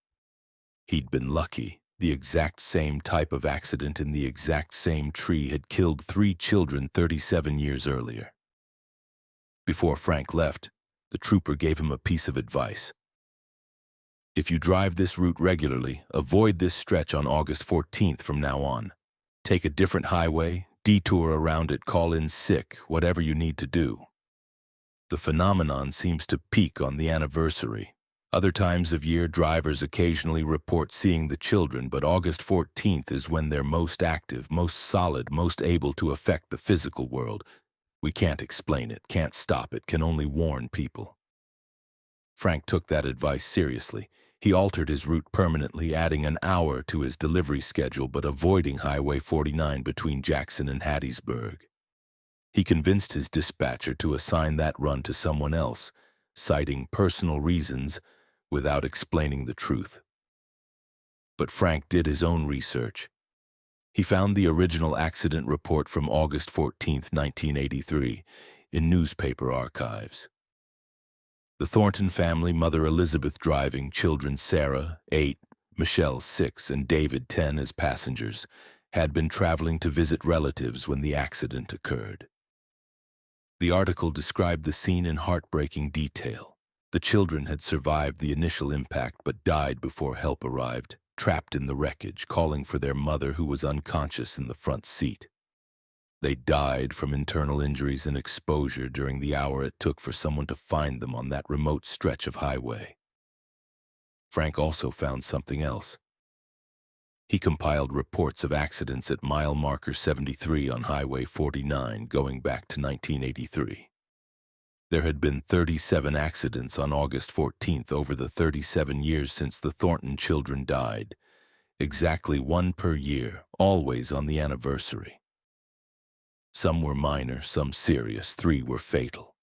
He'd been lucky. The exact same type of accident in the exact same tree had killed 3 children 37 years earlier. Before Frank left, the trooper gave him a piece of advice. If you drive this route regularly, avoid this stretch on August 14th from now on. Take a different highway, detour around it, call in sick, whatever you need to do. The phenomenon seems to peak on the anniversary. Other times of year, drivers occasionally report seeing the children, but August 14th is when they're most active, most solid, most able to affect the physical world. We can't explain it, can't stop it, can only warn people. Frank took that advice seriously. He altered his route permanently, adding an hour to his delivery schedule but avoiding Highway 49 between Jackson and Hattiesburg. He convinced his dispatcher to assign that run to someone else, citing personal reasons without explaining the truth. But Frank did his own research. He found the original accident report from August 14, 1983, in newspaper archives. The Thornton family, Mother Elizabeth driving, children Sarah, 8, Michelle, 6, and David, 10, as passengers, had been traveling to visit relatives when the accident occurred. The article described the scene in heartbreaking detail. The children had survived the initial impact but died before help arrived, trapped in the wreckage, calling for their mother who was unconscious in the front seat. They died from internal injuries and exposure during the hour it took for someone to find them on that remote stretch of highway. Frank also found something else. He compiled reports of accidents at mile marker 73 on Highway 49 going back to 1983. There had been 37 accidents on August 14th over the 37 years since the Thornton children died. Exactly 1 per year, always on the anniversary. Some were minor, some serious, 3 were fatal.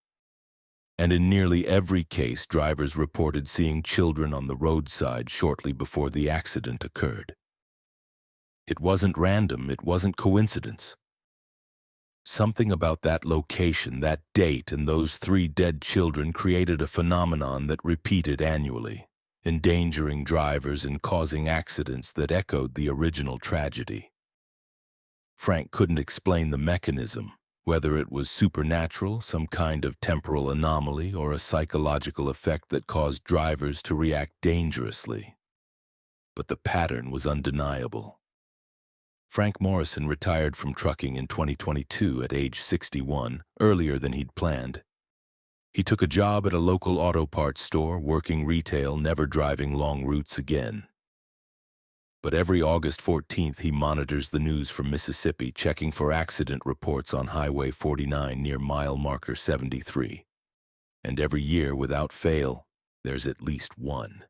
And in nearly every case, drivers reported seeing children on the roadside shortly before the accident occurred. It wasn't random, it wasn't coincidence. Something about that location, that date, and those 3 dead children created a phenomenon that repeated annually, endangering drivers and causing accidents that echoed the original tragedy. Frank couldn't explain the mechanism, whether it was supernatural, some kind of temporal anomaly, or a psychological effect that caused drivers to react dangerously. But the pattern was undeniable. Frank Morrison retired from trucking in 2022 at age 61, earlier than he'd planned. He took a job at a local auto parts store, working retail, never driving long routes again. But every August 14th, he monitors the news from Mississippi, checking for accident reports on Highway 49 near mile marker 73. And every year, without fail, there's at least one.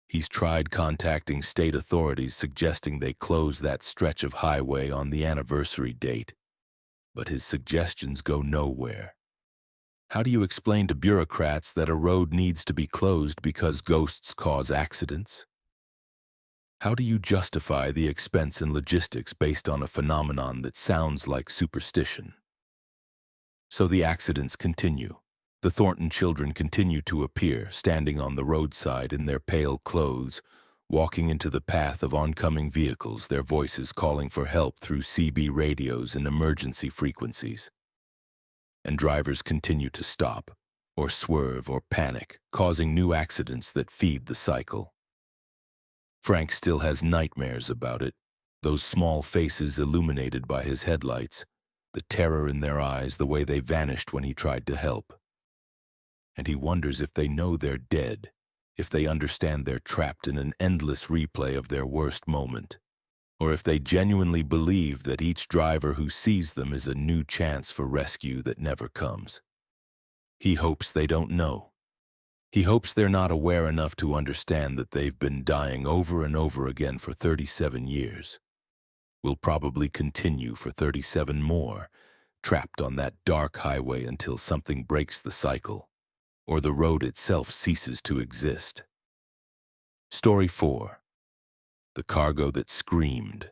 He's tried contacting state authorities suggesting they close that stretch of highway on the anniversary date, but his suggestions go nowhere. How do you explain to bureaucrats that a road needs to be closed because ghosts cause accidents? How do you justify the expense and logistics based on a phenomenon that sounds like superstition? So the accidents continue. The Thornton children continue to appear, standing on the roadside in their pale clothes, walking into the path of oncoming vehicles, their voices calling for help through CB radios and emergency frequencies. And drivers continue to stop, or swerve, or panic, causing new accidents that feed the cycle. Frank still has nightmares about it, those small faces illuminated by his headlights, the terror in their eyes, the way they vanished when he tried to help. And he wonders if they know they're dead, if they understand they're trapped in an endless replay of their worst moment, or if they genuinely believe that each driver who sees them is a new chance for rescue that never comes. He hopes they don't know. He hopes they're not aware enough to understand that they've been dying over and over again for 37 years. Will probably continue for 37 more, trapped on that dark highway until something breaks the cycle, or the road itself ceases to exist. Story 4. The Cargo That Screamed.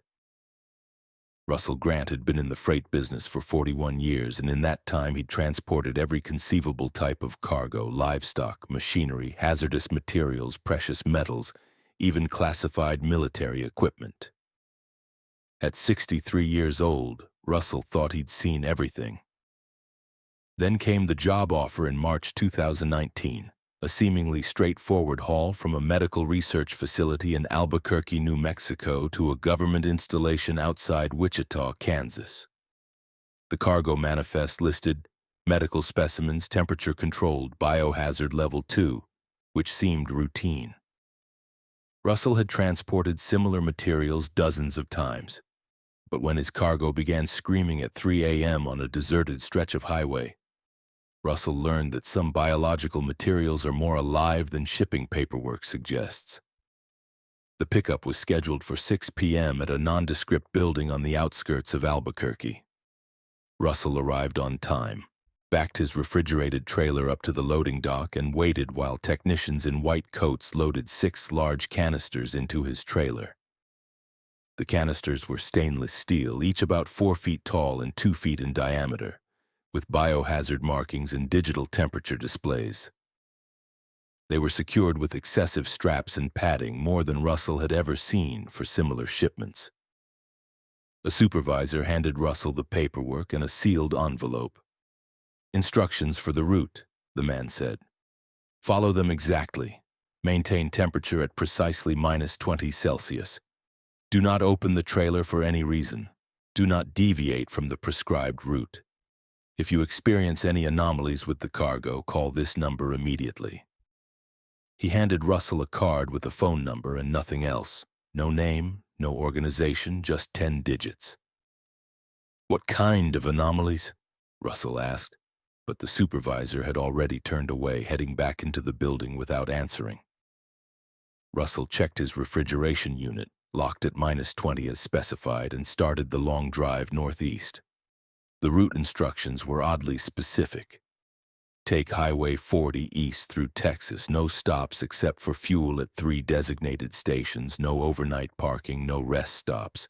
Russell Grant had been in the freight business for 41 years, and in that time he'd transported every conceivable type of cargo, livestock, machinery, hazardous materials, precious metals, even classified military equipment. At 63 years old, Russell thought he'd seen everything. Then came the job offer in March 2019, a seemingly straightforward haul from a medical research facility in Albuquerque, New Mexico to a government installation outside Wichita, Kansas. The cargo manifest listed medical specimens temperature-controlled biohazard level 2, which seemed routine. Russell had transported similar materials dozens of times, but when his cargo began screaming at 3 a.m. on a deserted stretch of highway, Russell learned that some biological materials are more alive than shipping paperwork suggests. The pickup was scheduled for 6 p.m. at a nondescript building on the outskirts of Albuquerque. Russell arrived on time, backed his refrigerated trailer up to the loading dock, and waited while technicians in white coats loaded 6 large canisters into his trailer. The canisters were stainless steel, each about 4 feet tall and 2 feet in diameter, with biohazard markings and digital temperature displays. They were secured with excessive straps and padding, more than Russell had ever seen for similar shipments. A supervisor handed Russell the paperwork and a sealed envelope. "Instructions for the route," the man said. "Follow them exactly. Maintain temperature at precisely -20 Celsius. Do not open the trailer for any reason. Do not deviate from the prescribed route. If you experience any anomalies with the cargo, call this number immediately." He handed Russell a card with a phone number and nothing else. No name, no organization, just 10 digits. "What kind of anomalies?" Russell asked, but the supervisor had already turned away, heading back into the building without answering. Russell checked his refrigeration unit, locked at -20 as specified, and started the long drive northeast. The route instructions were oddly specific. Take Highway 40 east through Texas, no stops except for fuel at 3 designated stations, no overnight parking, no rest stops,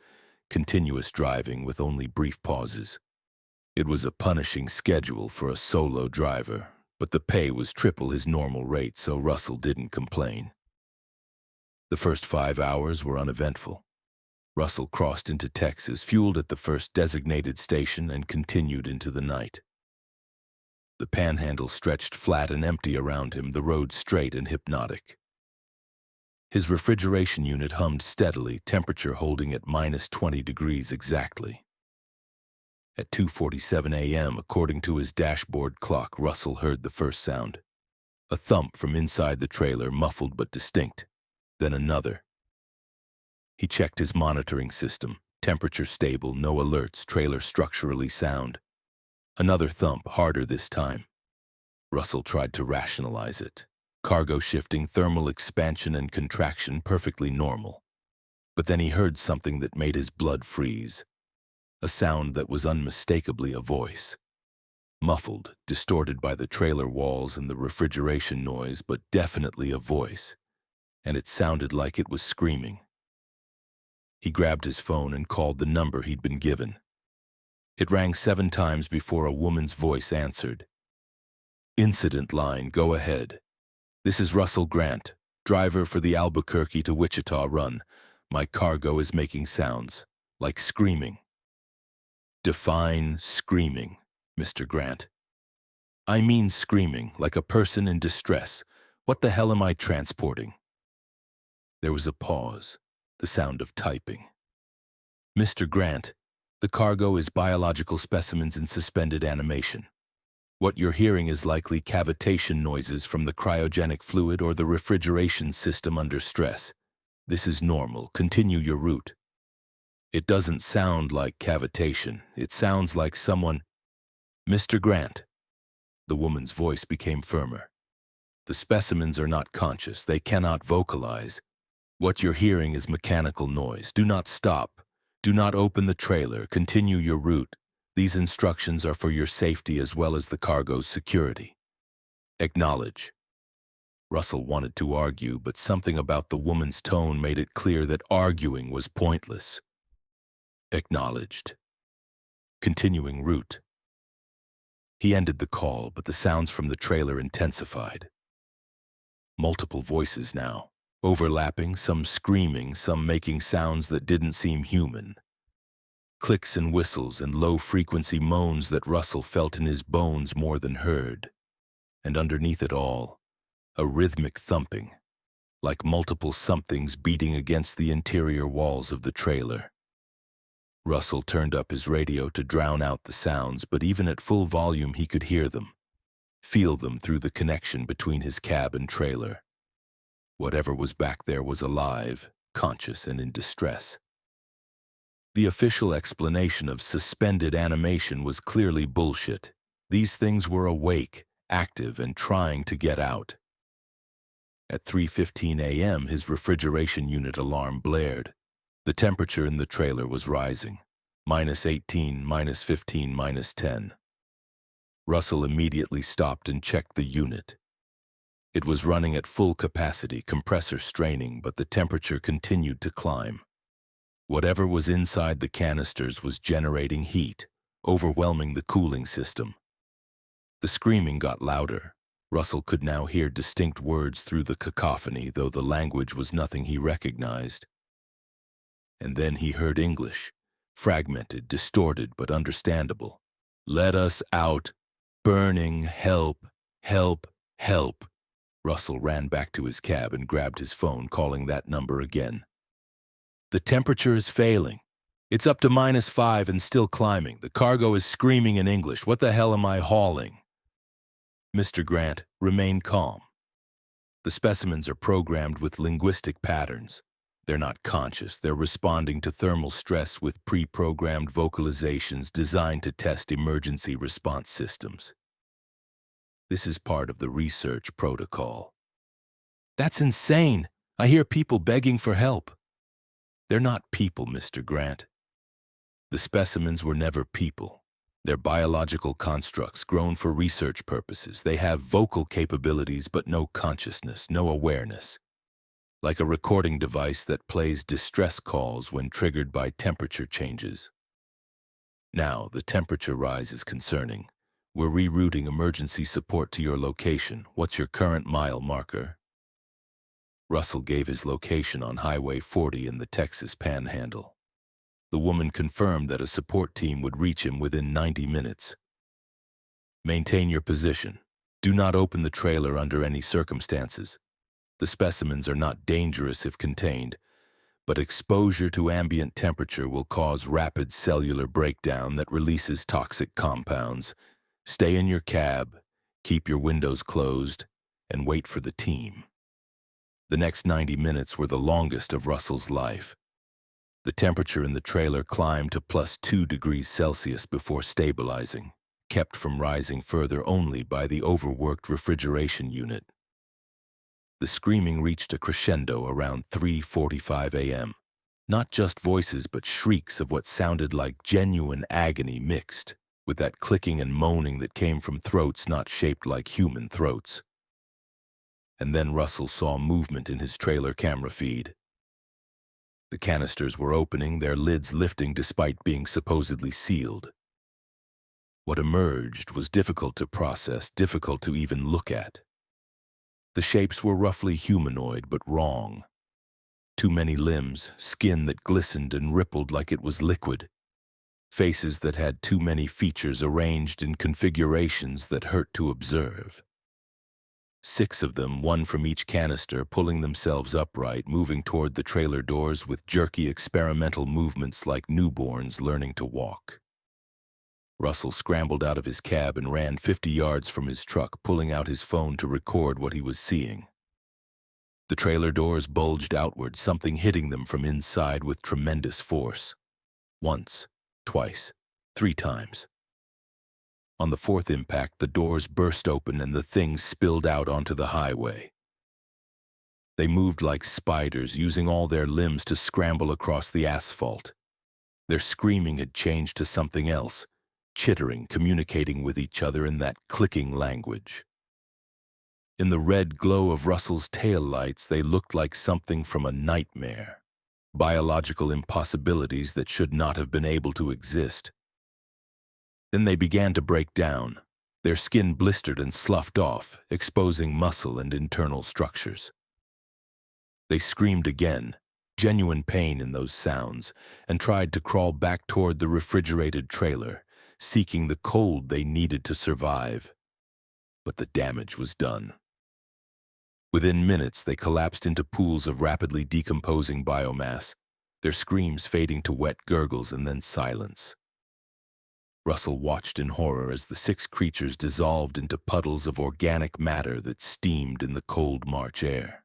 continuous driving with only brief pauses. It was a punishing schedule for a solo driver, but the pay was triple his normal rate, so Russell didn't complain. The first 5 hours were uneventful. Russell crossed into Texas, fueled at the first designated station, and continued into the night. The panhandle stretched flat and empty around him, the road straight and hypnotic. His refrigeration unit hummed steadily, temperature holding at -20 degrees exactly. At 2:47 a.m., according to his dashboard clock, Russell heard the first sound. A thump from inside the trailer, muffled but distinct. Then another. He checked his monitoring system. Temperature stable, no alerts, trailer structurally sound. Another thump, harder this time. Russell tried to rationalize it. Cargo shifting, thermal expansion and contraction, perfectly normal. But then he heard something that made his blood freeze. A sound that was unmistakably a voice. Muffled, distorted by the trailer walls and the refrigeration noise, but definitely a voice. And it sounded like it was screaming. He grabbed his phone and called the number he'd been given. It rang 7 times before a woman's voice answered. "Incident line, go ahead. This is Russell Grant, driver for the Albuquerque to Wichita run. My cargo is making sounds, like screaming." "Define screaming, Mr. Grant." "I mean screaming, like a person in distress. What the hell am I transporting?" There was a pause, the sound of typing. "Mr. Grant, the cargo is biological specimens in suspended animation. What you're hearing is likely cavitation noises from the cryogenic fluid or the refrigeration system under stress. This is normal. Continue your route." "It doesn't sound like cavitation. It sounds like someone—" "Mr. Grant." The woman's voice became firmer. The specimens are not conscious. They cannot vocalize. What you're hearing is mechanical noise. Do not stop. Do not open the trailer. Continue your route. These instructions are for your safety as well as the cargo's security. Acknowledge. Russell wanted to argue, but something about the woman's tone made it clear that arguing was pointless. Acknowledged. Continuing route. He ended the call, but the sounds from the trailer intensified. Multiple voices now, overlapping, some screaming, some making sounds that didn't seem human. Clicks and whistles and low-frequency moans that Russell felt in his bones more than heard. And underneath it all, a rhythmic thumping, like multiple somethings beating against the interior walls of the trailer. Russell turned up his radio to drown out the sounds, but even at full volume he could hear them, feel them through the connection between his cab and trailer. Whatever was back there was alive, conscious, and in distress. The official explanation of suspended animation was clearly bullshit. These things were awake, active, and trying to get out. At 3:15 a.m., his refrigeration unit alarm blared. The temperature in the trailer was rising. -18, -15, -10. Russell immediately stopped and checked the unit. It was running at full capacity, compressor straining, but the temperature continued to climb. Whatever was inside the canisters was generating heat, overwhelming the cooling system. The screaming got louder. Russell could now hear distinct words through the cacophony, though the language was nothing he recognized. And then he heard English, fragmented, distorted, but understandable. "Let us out. Burning. Help. Help. Help." Russell ran back to his cab and grabbed his phone, calling that number again. "The temperature is failing. It's up to -5 and still climbing. The cargo is screaming in English. What the hell am I hauling?" "Mr. Grant, remain calm. The specimens are programmed with linguistic patterns. They're not conscious. They're responding to thermal stress with pre-programmed vocalizations designed to test emergency response systems. This is part of the research protocol." "That's insane. I hear people begging for help." "They're not people, Mr. Grant. The specimens were never people. They're biological constructs grown for research purposes. They have vocal capabilities but no consciousness, no awareness. Like a recording device that plays distress calls when triggered by temperature changes. Now, the temperature rise is concerning. We're rerouting emergency support to your location. What's your current mile marker?" Russell gave his location on Highway 40 in the Texas Panhandle. The woman confirmed that a support team would reach him within 90 minutes. "Maintain your position. Do not open the trailer under any circumstances. The specimens are not dangerous if contained, but exposure to ambient temperature will cause rapid cellular breakdown that releases toxic compounds. Stay in your cab, keep your windows closed, and wait for the team." The next 90 minutes were the longest of Russell's life. The temperature in the trailer climbed to +2 degrees Celsius before stabilizing, kept from rising further only by the overworked refrigeration unit. The screaming reached a crescendo around 3:45 a.m. Not just voices, but shrieks of what sounded like genuine agony mixed with that clicking and moaning that came from throats not shaped like human throats. And then Russell saw movement in his trailer camera feed. The canisters were opening, their lids lifting despite being supposedly sealed. What emerged was difficult to process, difficult to even look at. The shapes were roughly humanoid, but wrong. Too many limbs, skin that glistened and rippled like it was liquid. Faces that had too many features arranged in configurations that hurt to observe. 6 of them, one from each canister, pulling themselves upright, moving toward the trailer doors with jerky experimental movements like newborns learning to walk. Russell scrambled out of his cab and ran 50 yards from his truck, pulling out his phone to record what he was seeing. The trailer doors bulged outward, something hitting them from inside with tremendous force. Once, twice, 3 times. On the fourth impact, the doors burst open and the things spilled out onto the highway. They moved like spiders, using all their limbs to scramble across the asphalt. Their screaming had changed to something else, chittering, communicating with each other in that clicking language. In the red glow of Russell's taillights, they looked like something from a nightmare, biological impossibilities that should not have been able to exist. Then they began to break down. Their skin blistered and sloughed off, exposing muscle and internal structures. They screamed again, genuine pain in those sounds, and tried to crawl back toward the refrigerated trailer, seeking the cold they needed to survive. But the damage was done. Within minutes, they collapsed into pools of rapidly decomposing biomass, their screams fading to wet gurgles and then silence. Russell watched in horror as the 6 creatures dissolved into puddles of organic matter that steamed in the cold March air.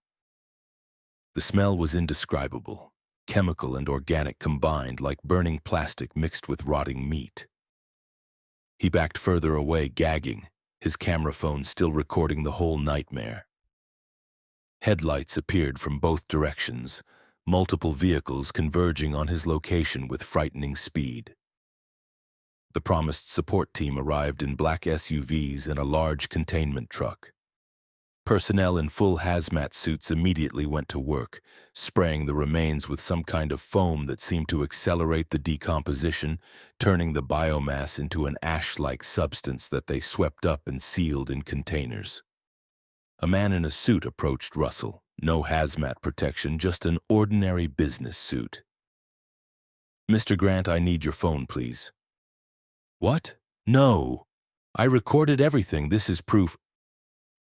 The smell was indescribable, chemical and organic combined, like burning plastic mixed with rotting meat. He backed further away, gagging, his camera phone still recording the whole nightmare. Headlights appeared from both directions, multiple vehicles converging on his location with frightening speed. The promised support team arrived in black SUVs and a large containment truck. Personnel in full hazmat suits immediately went to work, spraying the remains with some kind of foam that seemed to accelerate the decomposition, turning the biomass into an ash-like substance that they swept up and sealed in containers. A man in a suit approached Russell. No hazmat protection, just an ordinary business suit. "Mr. Grant, I need your phone, please." "What? No. I recorded everything. This is proof."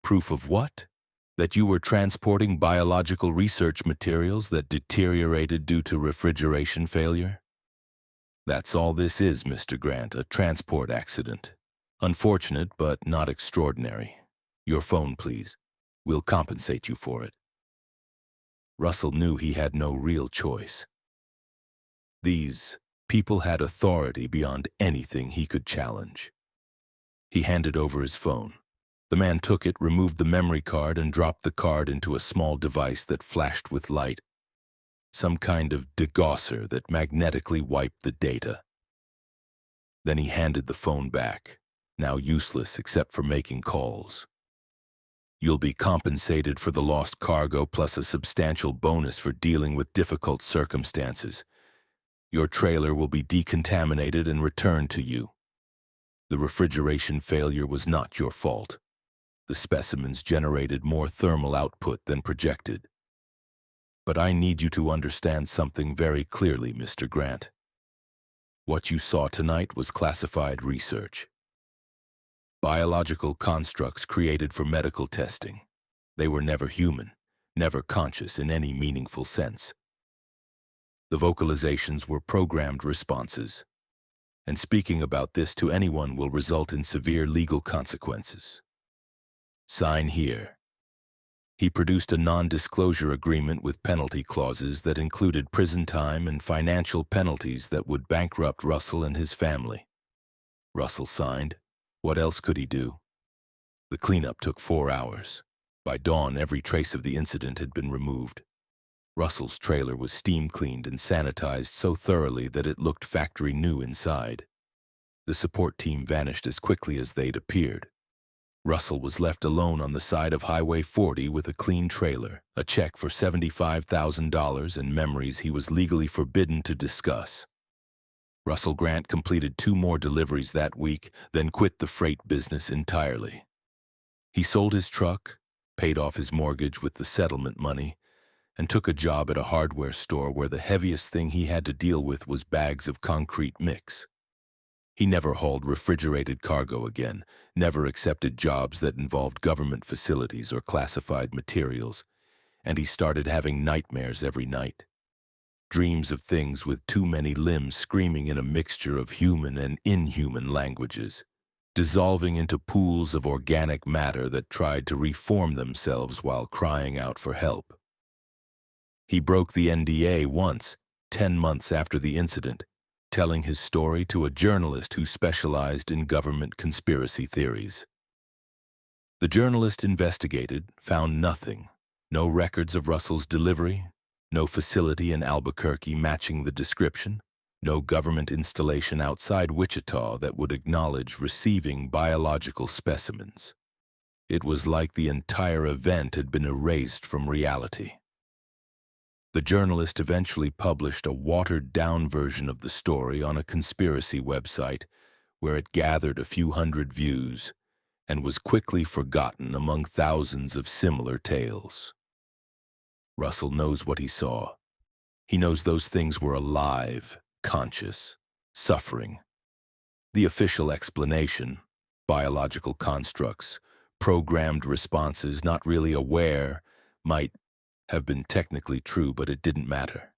"Proof of what? That you were transporting biological research materials that deteriorated due to refrigeration failure?" "That's all this is, Mr. Grant, a transport accident. Unfortunate, but not extraordinary. Your phone, please. We'll compensate you for it." Russell knew he had no real choice. These people had authority beyond anything he could challenge. He handed over his phone. The man took it, removed the memory card, and dropped the card into a small device that flashed with light. Some kind of degausser that magnetically wiped the data. Then he handed the phone back, now useless except for making calls. "You'll be compensated for the lost cargo plus a substantial bonus for dealing with difficult circumstances. Your trailer will be decontaminated and returned to you. The refrigeration failure was not your fault. The specimens generated more thermal output than projected. But I need you to understand something very clearly, Mr. Grant. What you saw tonight was classified research. Biological constructs created for medical testing. They were never human, never conscious in any meaningful sense. The vocalizations were programmed responses, and speaking about this to anyone will result in severe legal consequences. Sign here." He produced a non-disclosure agreement with penalty clauses that included prison time and financial penalties that would bankrupt Russell and his family. Russell signed. What else could he do? The cleanup took 4 hours. By dawn, every trace of the incident had been removed. Russell's trailer was steam-cleaned and sanitized so thoroughly that it looked factory new inside. The support team vanished as quickly as they'd appeared. Russell was left alone on the side of Highway 40 with a clean trailer, a check for $75,000, and memories he was legally forbidden to discuss. Russell Grant completed 2 more deliveries that week, then quit the freight business entirely. He sold his truck, paid off his mortgage with the settlement money, and took a job at a hardware store where the heaviest thing he had to deal with was bags of concrete mix. He never hauled refrigerated cargo again, never accepted jobs that involved government facilities or classified materials, and he started having nightmares every night. Dreams of things with too many limbs screaming in a mixture of human and inhuman languages, dissolving into pools of organic matter that tried to reform themselves while crying out for help. He broke the NDA once, 10 months after the incident, telling his story to a journalist who specialized in government conspiracy theories. The journalist investigated, found nothing. No records of Russell's delivery, no facility in Albuquerque matching the description, no government installation outside Wichita that would acknowledge receiving biological specimens. It was like the entire event had been erased from reality. The journalist eventually published a watered-down version of the story on a conspiracy website where it gathered a few hundred views and was quickly forgotten among thousands of similar tales. Russell knows what he saw. He knows those things were alive, conscious, suffering. The official explanation, biological constructs, programmed responses not really aware, might have been technically true, but it didn't matter.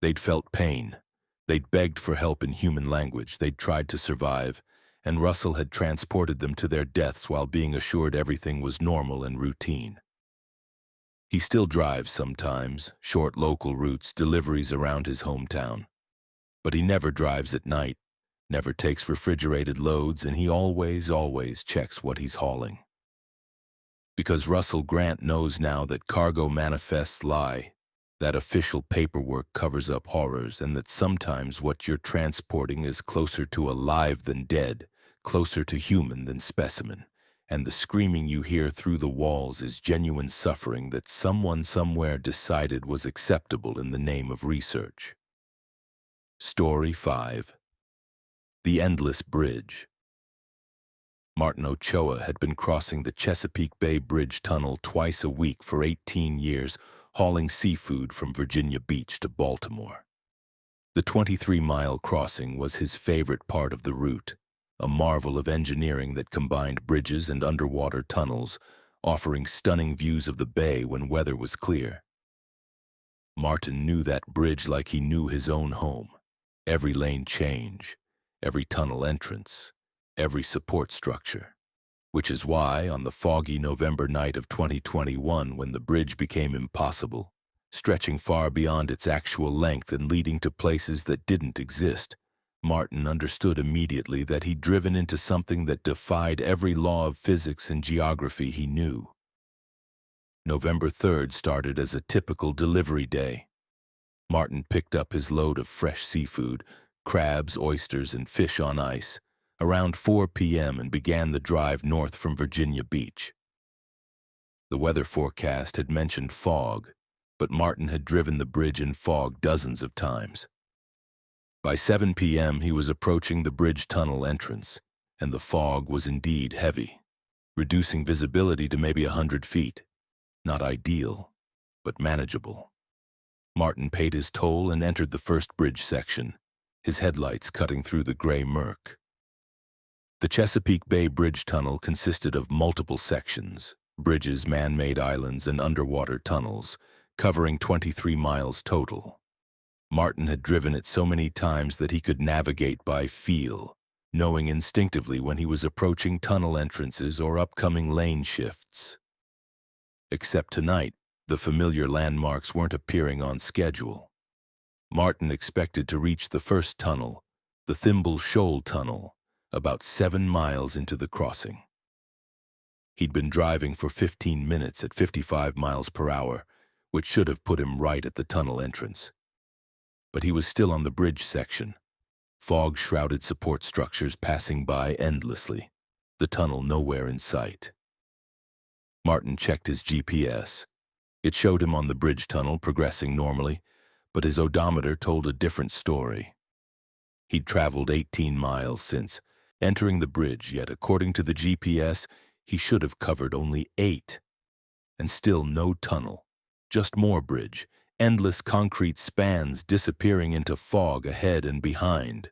They'd felt pain. They'd begged for help in human language. They'd tried to survive, and Russell had transported them to their deaths while being assured everything was normal and routine. He still drives sometimes, short local routes, deliveries around his hometown. But he never drives at night, never takes refrigerated loads, and he always checks what he's hauling. Because Russell Grant knows now that cargo manifests lie, that official paperwork covers up horrors, and that sometimes what you're transporting is closer to alive than dead, closer to human than specimen, and the screaming you hear through the walls is genuine suffering that someone somewhere decided was acceptable in the name of research. Story 5. The Endless Bridge. Martin Ochoa had been crossing the Chesapeake Bay Bridge Tunnel twice a week for 18 years, hauling seafood from Virginia Beach to Baltimore. The 23-mile crossing was his favorite part of the route, a marvel of engineering that combined bridges and underwater tunnels, offering stunning views of the bay when weather was clear. Martin knew that bridge like he knew his own home. Every lane change, every tunnel entrance, every support structure. Which is why, on the foggy November night of 2021, when the bridge became impossible, stretching far beyond its actual length and leading to places that didn't exist, Martin understood immediately that he'd driven into something that defied every law of physics and geography he knew. November 3rd started as a typical delivery day. Martin picked up his load of fresh seafood, crabs, oysters, and fish on ice, around 4 p.m. and began the drive north from Virginia Beach. The weather forecast had mentioned fog, but Martin had driven the bridge in fog dozens of times. By 7 p.m. he was approaching the bridge tunnel entrance, and the fog was indeed heavy, reducing visibility to maybe 100 feet. Not ideal, but manageable. Martin paid his toll and entered the first bridge section, his headlights cutting through the gray murk. The Chesapeake Bay Bridge Tunnel consisted of multiple sections, bridges, man-made islands, and underwater tunnels, covering 23 miles total. Martin had driven it so many times that he could navigate by feel, knowing instinctively when he was approaching tunnel entrances or upcoming lane shifts. Except tonight, the familiar landmarks weren't appearing on schedule. Martin expected to reach the first tunnel, the Thimble Shoal Tunnel, about 7 miles into the crossing. He'd been driving for 15 minutes at 55 miles per hour, which should have put him right at the tunnel entrance. But he was still on the bridge section, fog-shrouded support structures passing by endlessly, the tunnel nowhere in sight. Martin checked his GPS. It showed him on the bridge tunnel progressing normally, but his odometer told a different story. He'd traveled 18 miles since entering the bridge, yet according to the GPS, he should have covered only 8. And still no tunnel, just more bridge, endless concrete spans disappearing into fog ahead and behind.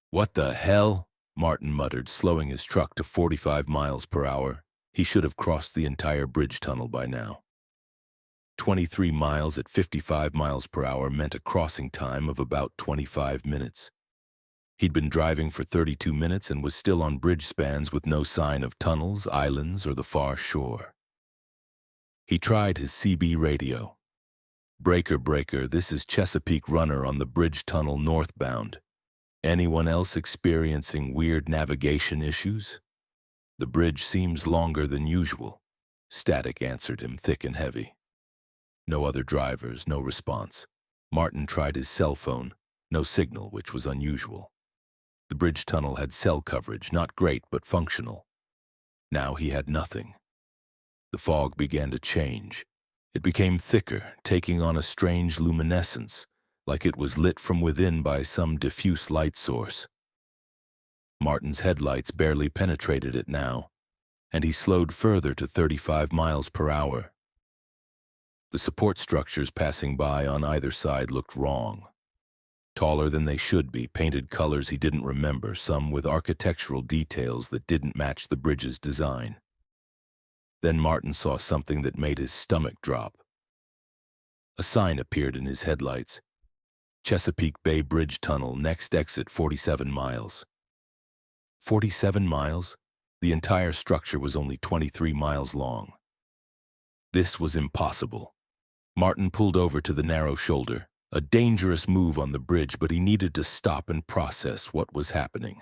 "What the hell?" Martin muttered, slowing his truck to 45 miles per hour. He should have crossed the entire bridge tunnel by now. 23 miles at 55 miles per hour meant a crossing time of about 25 minutes. He'd been driving for 32 minutes and was still on bridge spans with no sign of tunnels, islands, or the far shore. He tried his CB radio. Breaker, breaker, this is Chesapeake Runner on the bridge tunnel northbound. Anyone else experiencing weird navigation issues? The bridge seems longer than usual. Static answered him, thick and heavy. No other drivers, no response. Martin tried his cell phone. No signal, which was unusual. The bridge tunnel had cell coverage, not great, but functional. Now he had nothing. The fog began to change. It became thicker, taking on a strange luminescence, like it was lit from within by some diffuse light source. Martin's headlights barely penetrated it now, and he slowed further to 35 miles per hour. The support structures passing by on either side looked wrong. Taller than they should be, painted colors he didn't remember, some with architectural details that didn't match the bridge's design. Then Martin saw something that made his stomach drop. A sign appeared in his headlights. Chesapeake Bay Bridge Tunnel, next exit 47 miles. 47 miles? The entire structure was only 23 miles long. This was impossible. Martin pulled over to the narrow shoulder, a dangerous move on the bridge, but he needed to stop and process what was happening.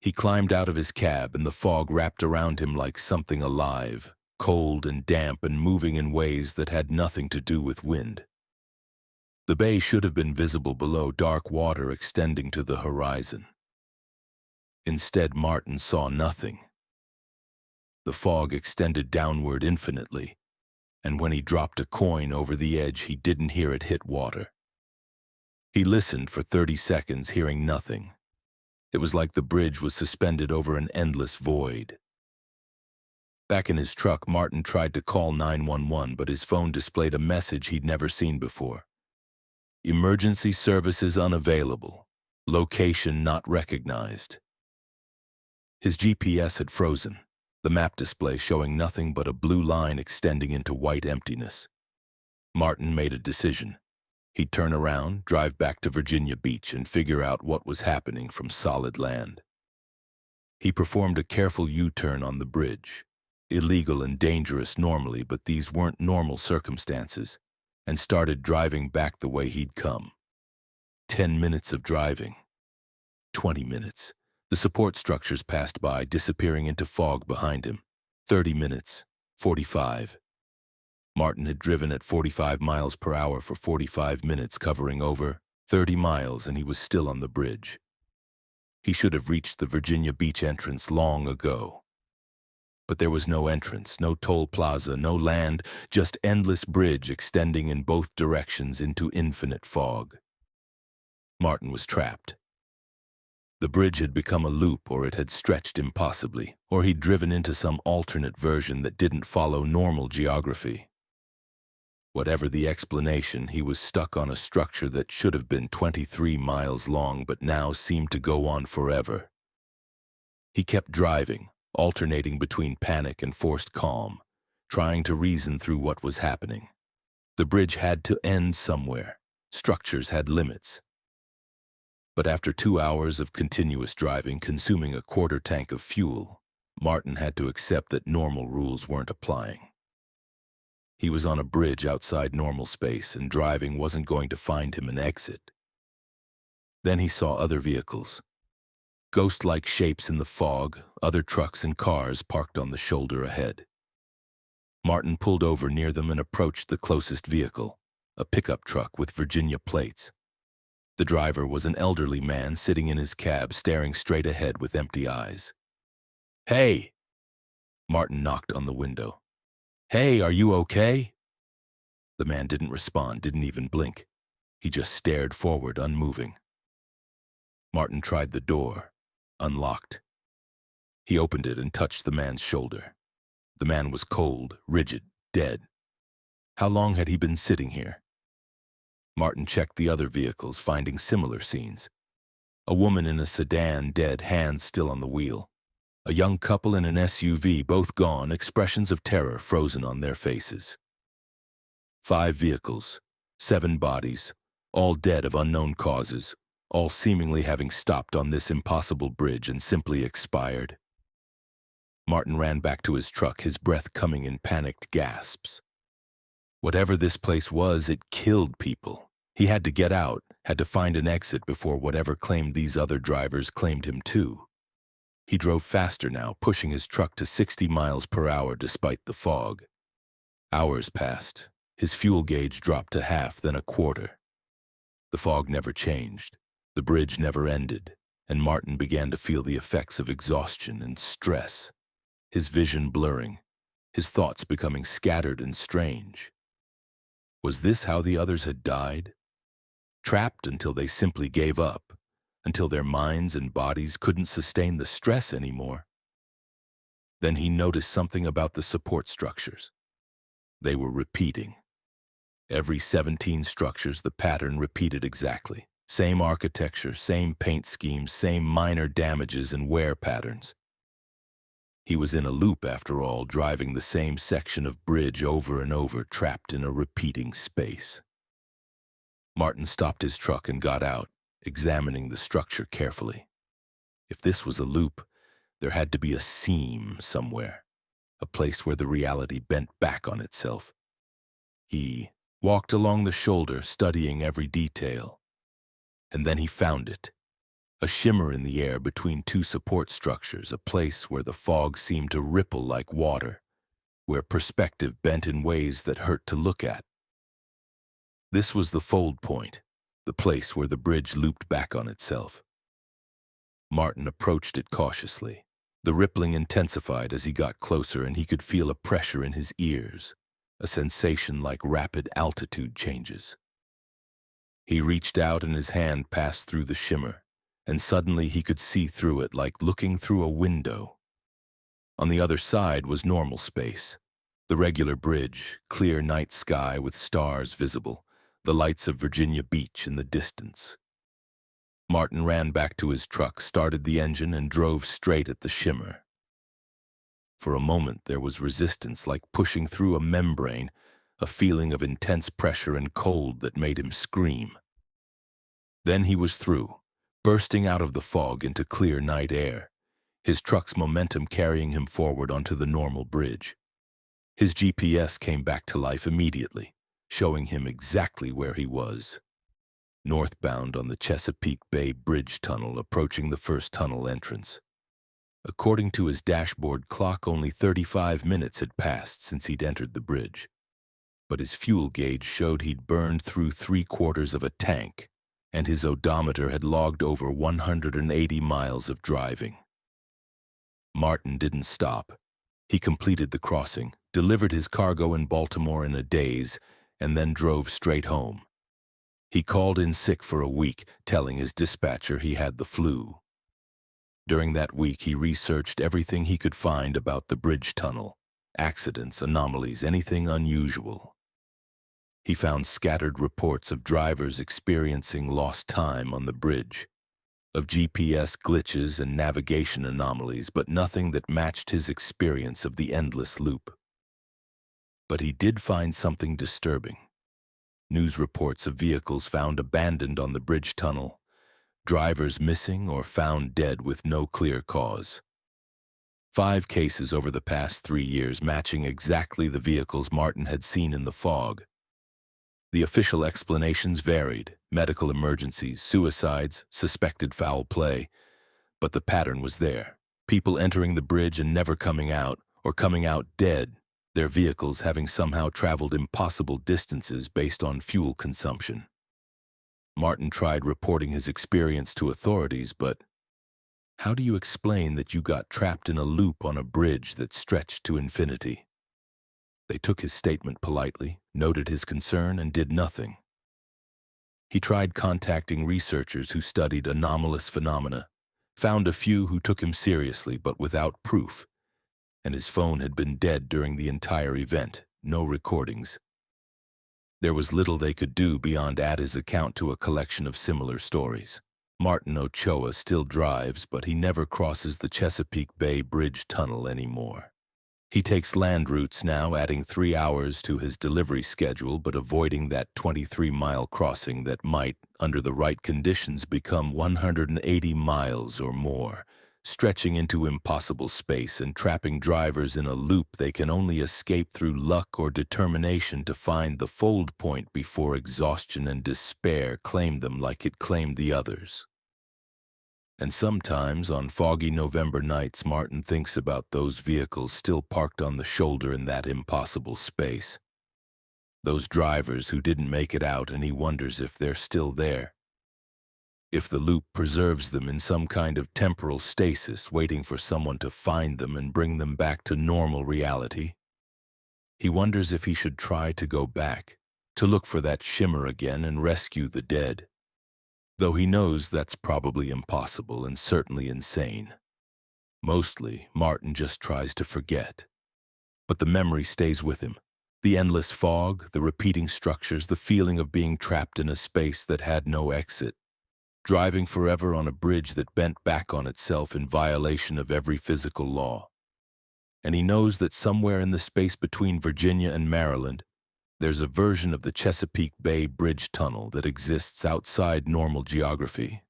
He climbed out of his cab, and the fog wrapped around him like something alive, cold and damp and moving in ways that had nothing to do with wind. The bay should have been visible below, dark water extending to the horizon. Instead, Martin saw nothing. The fog extended downward infinitely, and when he dropped a coin over the edge, he didn't hear it hit water. He listened for 30 seconds, hearing nothing. It was like the bridge was suspended over an endless void. Back in his truck, Martin tried to call 911, but his phone displayed a message he'd never seen before. Emergency services unavailable. Location not recognized. His GPS had frozen, the map display showing nothing but a blue line extending into white emptiness. Martin made a decision. He'd turn around, drive back to Virginia Beach, and figure out what was happening from solid land. He performed a careful U-turn on the bridge. Illegal and dangerous normally, but these weren't normal circumstances, and started driving back the way he'd come. 10 minutes of driving. 20 minutes. The support structures passed by, disappearing into fog behind him. 30 minutes. 45. Martin had driven at 45 miles per hour for 45 minutes, covering over 30 miles, and he was still on the bridge. He should have reached the Virginia Beach entrance long ago. But there was no entrance, no toll plaza, no land, just endless bridge extending in both directions into infinite fog. Martin was trapped. The bridge had become a loop, or it had stretched impossibly, or he'd driven into some alternate version that didn't follow normal geography. Whatever the explanation, he was stuck on a structure that should have been 23 miles long, but now seemed to go on forever. He kept driving, alternating between panic and forced calm, trying to reason through what was happening. The bridge had to end somewhere. Structures had limits. But after 2 hours of continuous driving, consuming a quarter tank of fuel, Martin had to accept that normal rules weren't applying. He was on a bridge outside normal space, and driving wasn't going to find him an exit. Then he saw other vehicles. Ghost-like shapes in the fog, other trucks and cars parked on the shoulder ahead. Martin pulled over near them and approached the closest vehicle, a pickup truck with Virginia plates. The driver was an elderly man sitting in his cab, staring straight ahead with empty eyes. "Hey!" Martin knocked on the window. "Hey, are you okay?" The man didn't respond, didn't even blink. He just stared forward, unmoving. Martin tried the door, unlocked. He opened it and touched the man's shoulder. The man was cold, rigid, dead. How long had he been sitting here? Martin checked the other vehicles, finding similar scenes. A woman in a sedan, dead, hands still on the wheel. A young couple in an SUV, both gone, expressions of terror frozen on their faces. 5 vehicles, 7 bodies, all dead of unknown causes, all seemingly having stopped on this impossible bridge and simply expired. Martin ran back to his truck, his breath coming in panicked gasps. Whatever this place was, it killed people. He had to get out, had to find an exit before whatever claimed these other drivers claimed him too. He drove faster now, pushing his truck to 60 miles per hour despite the fog. Hours passed. His fuel gauge dropped to half, then a quarter. The fog never changed. The bridge never ended, and Martin began to feel the effects of exhaustion and stress. His vision blurring, his thoughts becoming scattered and strange. Was this how the others had died? Trapped until they simply gave up, until their minds and bodies couldn't sustain the stress anymore. Then he noticed something about the support structures. They were repeating. Every 17 structures, the pattern repeated exactly. Same architecture, same paint schemes, same minor damages and wear patterns. He was in a loop after all, driving the same section of bridge over and over, trapped in a repeating space. Martin stopped his truck and got out, examining the structure carefully. If this was a loop, there had to be a seam somewhere, a place where the reality bent back on itself. He walked along the shoulder, studying every detail. And then he found it. A shimmer in the air between two support structures, a place where the fog seemed to ripple like water, where perspective bent in ways that hurt to look at. This was the fold point, the place where the bridge looped back on itself. Martin approached it cautiously. The rippling intensified as he got closer, and he could feel a pressure in his ears, a sensation like rapid altitude changes. He reached out and his hand passed through the shimmer, and suddenly he could see through it like looking through a window. On the other side was normal space, the regular bridge, clear night sky with stars visible, the lights of Virginia Beach in the distance. Martin ran back to his truck, started the engine, and drove straight at the shimmer. For a moment there was resistance, like pushing through a membrane, a feeling of intense pressure and cold that made him scream. Then he was through, bursting out of the fog into clear night air, his truck's momentum carrying him forward onto the normal bridge. His GPS came back to life immediately, showing him exactly where he was. Northbound on the Chesapeake Bay Bridge Tunnel, approaching the first tunnel entrance. According to his dashboard clock, only 35 minutes had passed since he'd entered the bridge. But his fuel gauge showed he'd burned through 3/4 of a tank, and his odometer had logged over 180 miles of driving. Martin didn't stop. He completed the crossing, delivered his cargo in Baltimore in a daze, and then drove straight home. He called in sick for a week, telling his dispatcher he had the flu. During that week, he researched everything he could find about the bridge tunnel, accidents, anomalies, anything unusual. He found scattered reports of drivers experiencing lost time on the bridge, of GPS glitches and navigation anomalies, but nothing that matched his experience of the endless loop. But he did find something disturbing. News reports of vehicles found abandoned on the bridge tunnel, drivers missing or found dead with no clear cause. 5 cases over the past 3 years matching exactly the vehicles Martin had seen in the fog. The official explanations varied: medical emergencies, suicides, suspected foul play. But the pattern was there: people entering the bridge and never coming out, or coming out dead, their vehicles having somehow traveled impossible distances based on fuel consumption. Martin tried reporting his experience to authorities, but how do you explain that you got trapped in a loop on a bridge that stretched to infinity? They took his statement politely, noted his concern, and did nothing. He tried contacting researchers who studied anomalous phenomena, found a few who took him seriously but without proof, and his phone had been dead during the entire event, no recordings. There was little they could do beyond add his account to a collection of similar stories. Martin Ochoa still drives, but he never crosses the Chesapeake Bay Bridge Tunnel anymore. He takes land routes now, adding 3 hours to his delivery schedule, but avoiding that 23-mile crossing that might, under the right conditions, become 180 miles or more, stretching into impossible space and trapping drivers in a loop they can only escape through luck or determination to find the fold point before exhaustion and despair claim them like it claimed the others. And sometimes, on foggy November nights, Martin thinks about those vehicles still parked on the shoulder in that impossible space. Those drivers who didn't make it out, and he wonders if they're still there. If the loop preserves them in some kind of temporal stasis, waiting for someone to find them and bring them back to normal reality. He wonders if he should try to go back, to look for that shimmer again and rescue the dead. Though he knows that's probably impossible and certainly insane. Mostly, Martin just tries to forget. But the memory stays with him. The endless fog, the repeating structures, the feeling of being trapped in a space that had no exit. Driving forever on a bridge that bent back on itself in violation of every physical law. And he knows that somewhere in the space between Virginia and Maryland, there's a version of the Chesapeake Bay Bridge Tunnel that exists outside normal geography.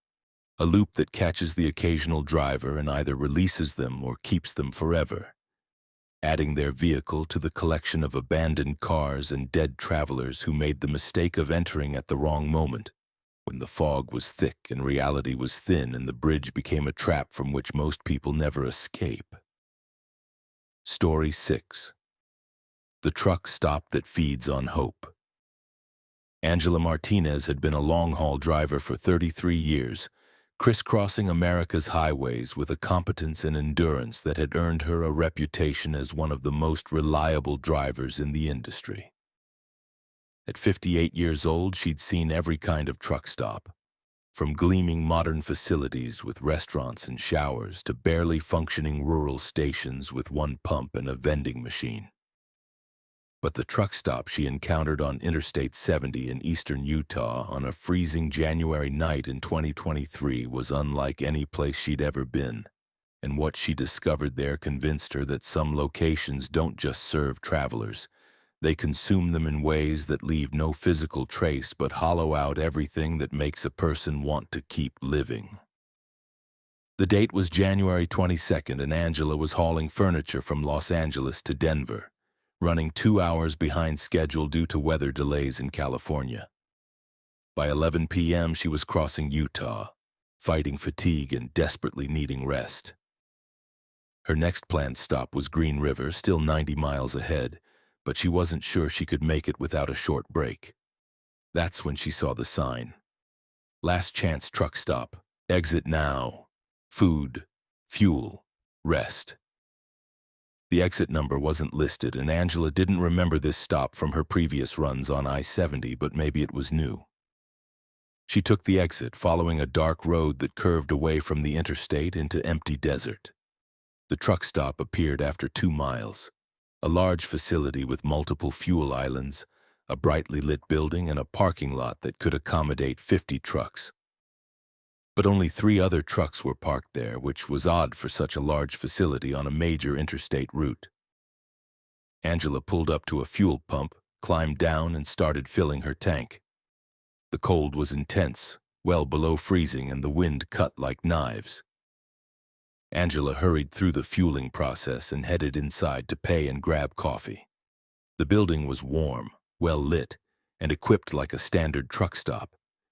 A loop that catches the occasional driver and either releases them or keeps them forever, adding their vehicle to the collection of abandoned cars and dead travelers who made the mistake of entering at the wrong moment, when the fog was thick and reality was thin and the bridge became a trap from which most people never escape. Story 6. The truck stop that feeds on hope. Angela Martinez had been a long-haul driver for 33 years, crisscrossing America's highways with a competence and endurance that had earned her a reputation as one of the most reliable drivers in the industry. At 58 years old, she'd seen every kind of truck stop, from gleaming modern facilities with restaurants and showers to barely functioning rural stations with one pump and a vending machine. But the truck stop she encountered on Interstate 70 in eastern Utah on a freezing January night in 2023 was unlike any place she'd ever been, and what she discovered there convinced her that some locations don't just serve travelers. They consume them in ways that leave no physical trace but hollow out everything that makes a person want to keep living. The date was January 22nd, and Angela was hauling furniture from Los Angeles to Denver, running 2 hours behind schedule due to weather delays in California. By 11 p.m., she was crossing Utah, fighting fatigue and desperately needing rest. Her next planned stop was Green River, still 90 miles ahead, but she wasn't sure she could make it without a short break. That's when she saw the sign. Last chance truck stop. Exit now. Food, fuel, rest. The exit number wasn't listed, and Angela didn't remember this stop from her previous runs on I-70, but maybe it was new. She took the exit, following a dark road that curved away from the interstate into empty desert. The truck stop appeared after 2 miles. A large facility with multiple fuel islands, a brightly lit building, and a parking lot that could accommodate 50 trucks. But only 3 other trucks were parked there, which was odd for such a large facility on a major interstate route. Angela pulled up to a fuel pump, climbed down, and started filling her tank. The cold was intense, well below freezing, and the wind cut like knives. Angela hurried through the fueling process and headed inside to pay and grab coffee. The building was warm, well lit, and equipped like a standard truck stop.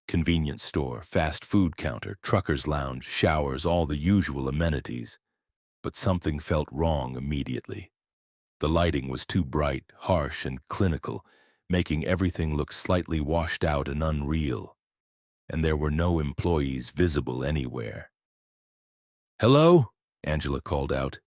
Convenience store, fast food counter, trucker's lounge, showers, all the usual amenities. But something felt wrong immediately. The lighting was too bright, harsh, and clinical, making everything look slightly washed out and unreal. And there were no employees visible anywhere. "Hello?" Angela called out.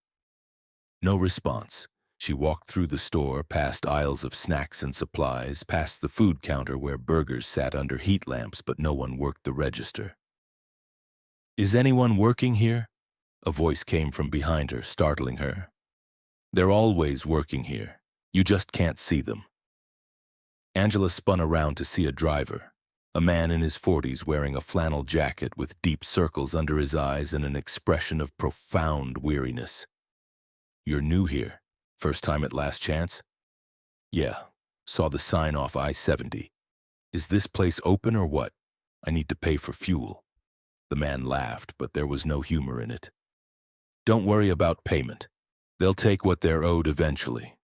No response. She walked through the store, past aisles of snacks and supplies, past the food counter where burgers sat under heat lamps, but no one worked the register. "Is anyone working here?" A voice came from behind her, startling her. "They're always working here. You just can't see them." Angela spun around to see a driver, a man in his 40s wearing a flannel jacket with deep circles under his eyes and an expression of profound weariness. "You're new here? First time at Last Chance?" "Yeah, saw the sign off I-70. Is this place open or what? I need to pay for fuel." The man laughed, but there was no humor in it. Don't worry about payment. They'll take what they're owed eventually.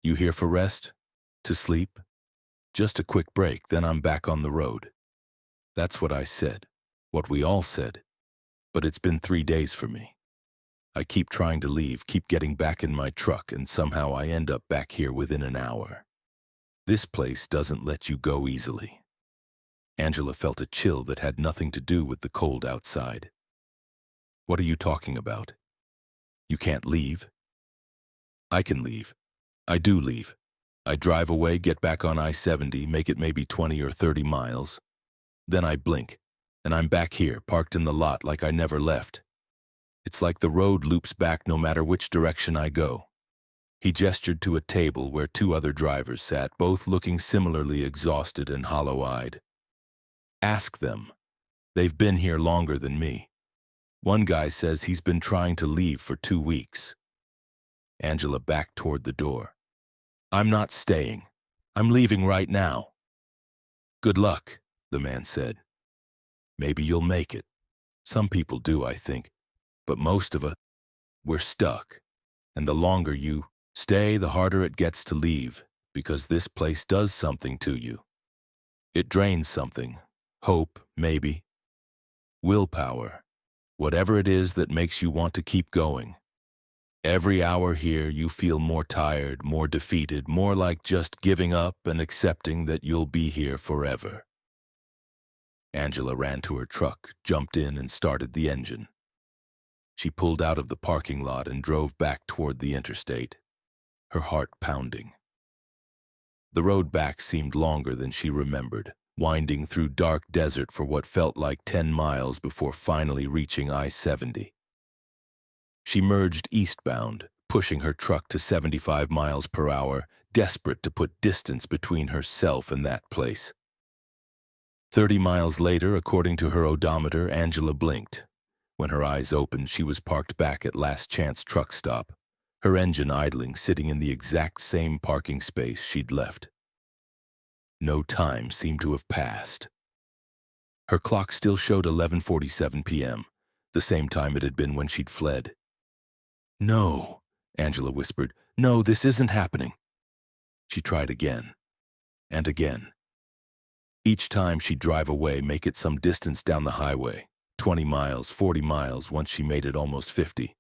You here for rest? To sleep? Just a quick break, then I'm back on the road. That's what I said. What we all said. But it's been 3 days for me. I keep trying to leave, keep getting back in my truck, and somehow I end up back here within an hour. This place doesn't let you go easily. Angela felt a chill that had nothing to do with the cold outside. What are you talking about? You can't leave? I can leave. I do leave. I drive away, get back on I-70, make it maybe 20 or 30 miles. Then I blink, and I'm back here, parked in the lot like I never left. It's like the road loops back no matter which direction I go. He gestured to a table where 2 other drivers sat, both looking similarly exhausted and hollow-eyed. Ask them. They've been here longer than me. One guy says he's been trying to leave for 2 weeks. Angela backed toward the door. I'm not staying. I'm leaving right now. Good luck, the man said. Maybe you'll make it. Some people do, I think. But most of us, we're stuck. And the longer you stay, the harder it gets to leave, because this place does something to you. It drains something. Hope, maybe. Willpower. Whatever it is that makes you want to keep going. Every hour here, you feel more tired, more defeated, more like just giving up and accepting that you'll be here forever. Angela ran to her truck, jumped in, and started the engine. She pulled out of the parking lot and drove back toward the interstate, her heart pounding. The road back seemed longer than she remembered, winding through dark desert for what felt like 10 miles before finally reaching I-70. She merged eastbound, pushing her truck to 75 miles per hour, desperate to put distance between herself and that place. 30 miles later, according to her odometer, Angela blinked. When her eyes opened, she was parked back at Last Chance truck stop, her engine idling, sitting in the exact same parking space she'd left. No time seemed to have passed. Her clock still showed 11:47 p.m., the same time it had been when she'd fled. No, Angela whispered. No, this isn't happening. She tried again, and again. Each time she'd drive away, make it some distance down the highway, 20 miles, 40 miles, once she made it almost 50.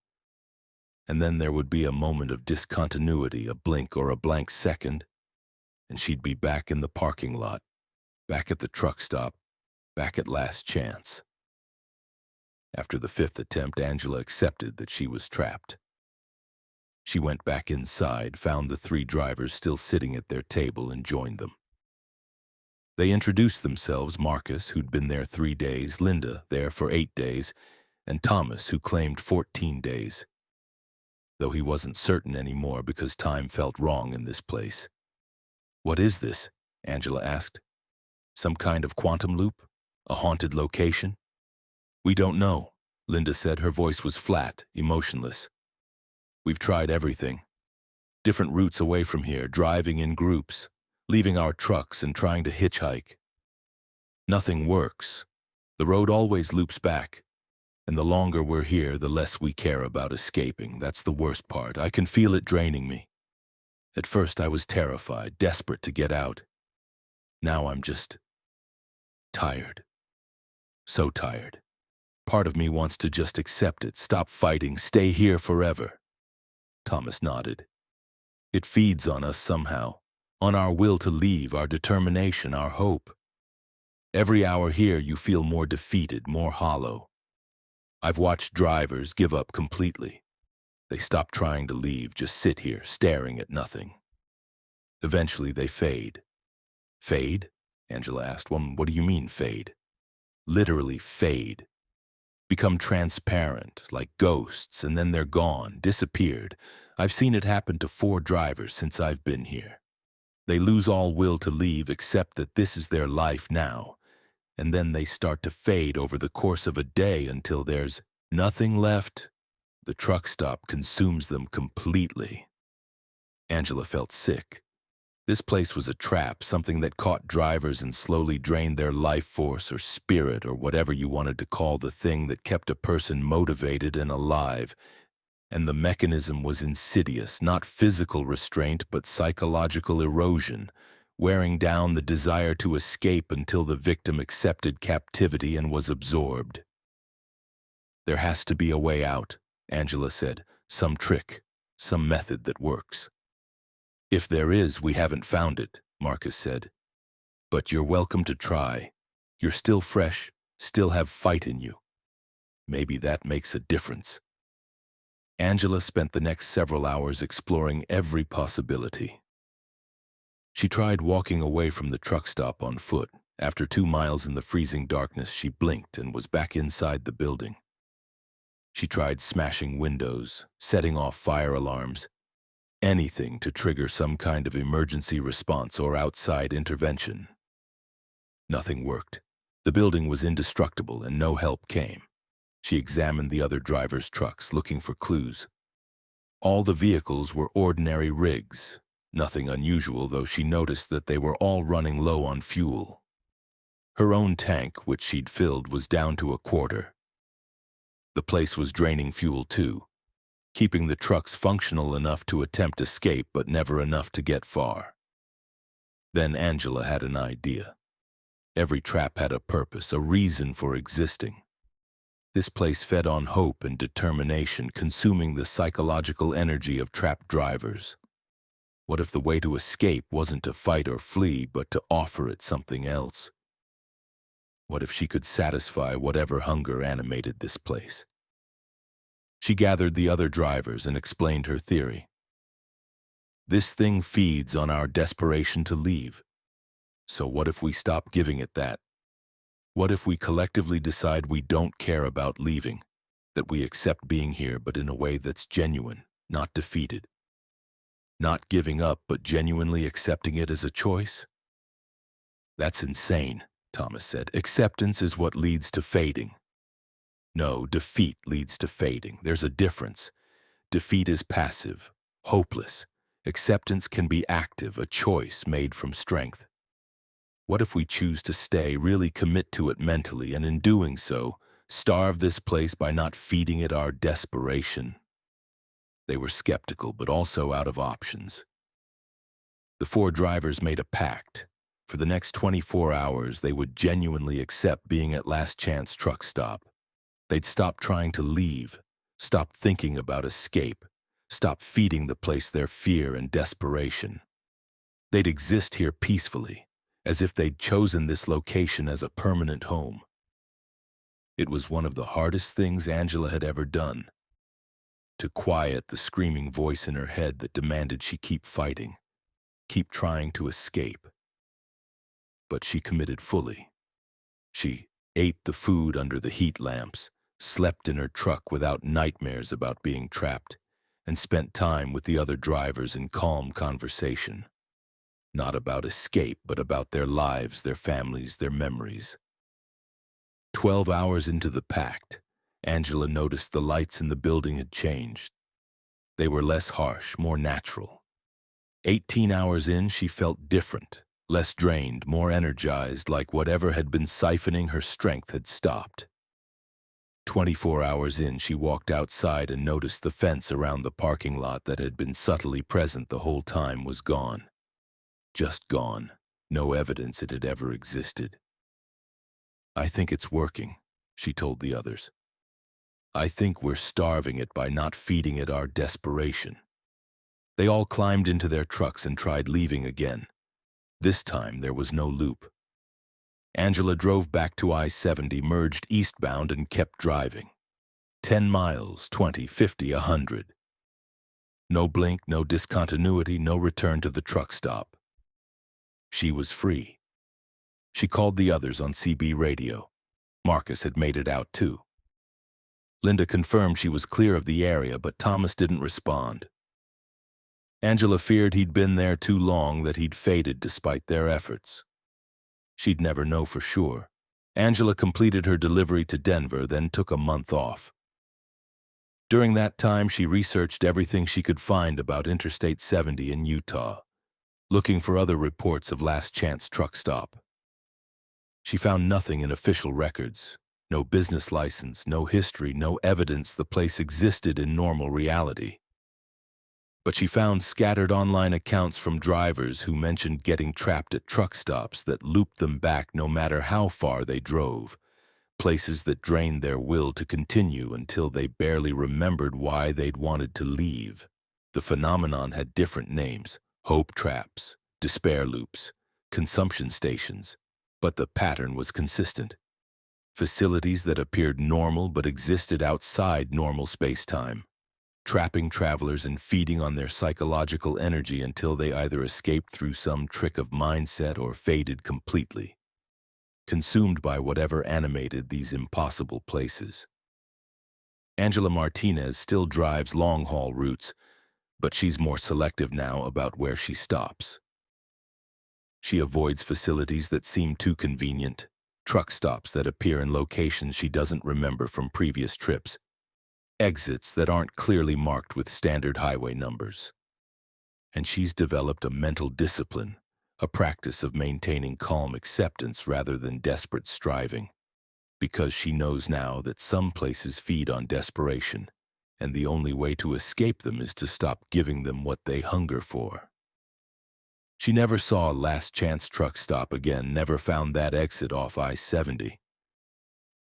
And then there would be a moment of discontinuity, a blink or a blank second, and she'd be back in the parking lot, back at the truck stop, back at Last Chance. After the 5th attempt, Angela accepted that she was trapped. She went back inside, found the 3 drivers still sitting at their table, and joined them. They introduced themselves: Marcus, who'd been there 3 days, Linda, there for 8 days, and Thomas, who claimed 14 days. Though he wasn't certain anymore because time felt wrong in this place. What is this? Angela asked. Some kind of quantum loop? A haunted location? We don't know, Linda said. Her voice was flat, emotionless. We've tried everything. Different routes away from here, driving in groups, leaving our trucks and trying to hitchhike. Nothing works. The road always loops back. And the longer we're here, the less we care about escaping. That's the worst part. I can feel it draining me. At first I was terrified, desperate to get out. Now I'm just tired. So tired. Part of me wants to just accept it, stop fighting, stay here forever. Thomas nodded. It feeds on us somehow, on our will to leave, our determination, our hope. Every hour here you feel more defeated, more hollow. I've watched drivers give up completely. They stop trying to leave, just sit here, staring at nothing. Eventually they fade. Fade? Angela asked. Well, what do you mean, fade? Literally fade. Become transparent, like ghosts, and then they're gone, disappeared. I've seen it happen to 4 drivers since I've been here. They lose all will to leave, except that this is their life now, and then they start to fade over the course of a day until there's nothing left. The truck stop consumes them completely. Angela felt sick. This place was a trap, something that caught drivers and slowly drained their life force or spirit or whatever you wanted to call the thing that kept a person motivated and alive. And the mechanism was insidious, not physical restraint but psychological erosion, wearing down the desire to escape until the victim accepted captivity and was absorbed. "There has to be a way out," Angela said. "Some trick, some method that works." "If there is, we haven't found it," Marcus said. "But you're welcome to try. You're still fresh, still have fight in you. Maybe that makes a difference." Angela spent the next several hours exploring every possibility. She tried walking away from the truck stop on foot. After 2 miles in the freezing darkness, she blinked and was back inside the building. She tried smashing windows, setting off fire alarms, anything to trigger some kind of emergency response or outside intervention. Nothing worked. The building was indestructible and no help came. She examined the other drivers' trucks, looking for clues. All the vehicles were ordinary rigs. Nothing unusual, though she noticed that they were all running low on fuel. Her own tank, which she'd filled, was down to a quarter. The place was draining fuel too, keeping the trucks functional enough to attempt escape but never enough to get far. Then Angela had an idea. Every trap had a purpose, a reason for existing. This place fed on hope and determination, consuming the psychological energy of trapped drivers. What if the way to escape wasn't to fight or flee, but to offer it something else? What if she could satisfy whatever hunger animated this place? She gathered the other drivers and explained her theory. "This thing feeds on our desperation to leave. So what if we stop giving it that? What if we collectively decide we don't care about leaving, that we accept being here but in a way that's genuine, not defeated? Not giving up but genuinely accepting it as a choice?" "That's insane," Thomas said. "Acceptance is what leads to fading." "No, defeat leads to fading. There's a difference. Defeat is passive, hopeless. Acceptance can be active, a choice made from strength. What if we choose to stay, really commit to it mentally, and in doing so, starve this place by not feeding it our desperation?" They were skeptical, but also out of options. The 4 drivers made a pact. For the next 24 hours, they would genuinely accept being at Last Chance Truck Stop. They'd stop trying to leave, stop thinking about escape, stop feeding the place their fear and desperation. They'd exist here peacefully, as if they'd chosen this location as a permanent home. It was one of the hardest things Angela had ever done, to quiet the screaming voice in her head that demanded she keep fighting, keep trying to escape. But she committed fully. She ate the food under the heat lamps, slept in her truck without nightmares about being trapped, and spent time with the other drivers in calm conversation. Not about escape, but about their lives, their families, their memories. 12 hours into the pact, Angela noticed the lights in the building had changed. They were less harsh, more natural. 18 hours in, she felt different, less drained, more energized, like whatever had been siphoning her strength had stopped. 24 hours in, she walked outside and noticed the fence around the parking lot that had been subtly present the whole time was gone. Just gone. No evidence it had ever existed. "I think it's working," she told the others. "I think we're starving it by not feeding it our desperation." They all climbed into their trucks and tried leaving again. This time there was no loop. Angela drove back to I-70, merged eastbound, and kept driving. 10 miles, 20, 50, 100. No blink, no discontinuity, no return to the truck stop. She was free. She called the others on CB radio. Marcus had made it out too. Linda confirmed she was clear of the area, but Thomas didn't respond. Angela feared he'd been there too long, that he'd faded despite their efforts. She'd never know for sure. Angela completed her delivery to Denver, then took a month off. During that time, she researched everything she could find about Interstate 70 in Utah. looking for other reports of last chance truck stop. She found nothing in official records, no business license, no history, no evidence the place existed in normal reality. But she found scattered online accounts from drivers who mentioned getting trapped at truck stops that looped them back no matter how far they drove, places that drained their will to continue until they barely remembered why they'd wanted to leave. The phenomenon had different names: hope traps, despair loops, consumption stations, but the pattern was consistent. Facilities that appeared normal but existed outside normal space-time, trapping travelers and feeding on their psychological energy until they either escaped through some trick of mindset or faded completely, consumed by whatever animated these impossible places. Angela Martinez still drives long-haul routes, but she's more selective now about where she stops. She avoids facilities that seem too convenient, truck stops that appear in locations she doesn't remember from previous trips, exits that aren't clearly marked with standard highway numbers. And she's developed a mental discipline, a practice of maintaining calm acceptance rather than desperate striving, because she knows now that some places feed on desperation, and the only way to escape them is to stop giving them what they hunger for. She never saw a last chance truck stop again, never found that exit off I-70.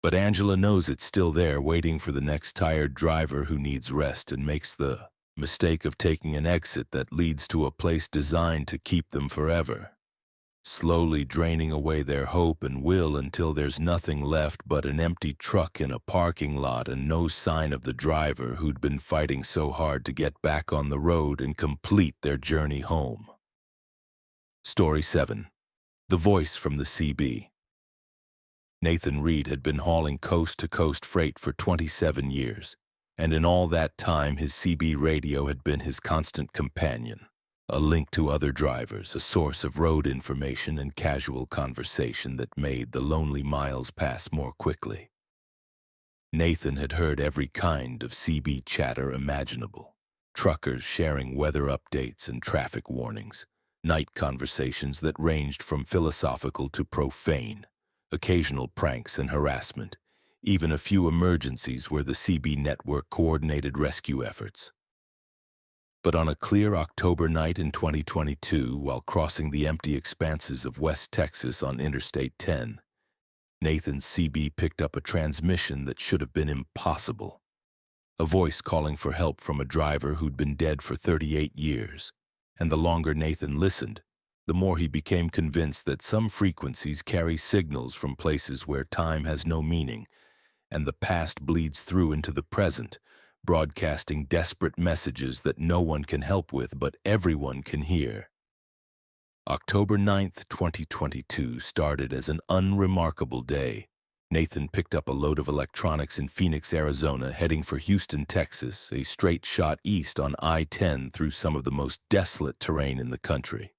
But Angela knows it's still there, waiting for the next tired driver who needs rest and makes the mistake of taking an exit that leads to a place designed to keep them forever, slowly draining away their hope and will until there's nothing left but an empty truck in a parking lot and no sign of the driver who'd been fighting so hard to get back on the road and complete their journey home. Story 7. The Voice from the CB. Nathan Reed had been hauling coast-to-coast freight for 27 years, and in all that time his CB radio had been his constant companion, a link to other drivers, a source of road information and casual conversation that made the lonely miles pass more quickly. Nathan had heard every kind of CB chatter imaginable: truckers sharing weather updates and traffic warnings, night conversations that ranged from philosophical to profane, occasional pranks and harassment, even a few emergencies where the CB network coordinated rescue efforts. But on a clear October night in 2022, while crossing the empty expanses of West Texas on Interstate 10, Nathan's CB picked up a transmission that should have been impossible. A voice calling for help from a driver who'd been dead for 38 years. And the longer Nathan listened, the more he became convinced that some frequencies carry signals from places where time has no meaning, and the past bleeds through into the present, broadcasting desperate messages that no one can help with but everyone can hear. October 9th, 2022 started as an unremarkable day. Nathan picked up a load of electronics in Phoenix, Arizona, heading for Houston, Texas, a straight shot east on I-10 through some of the most desolate terrain in the country.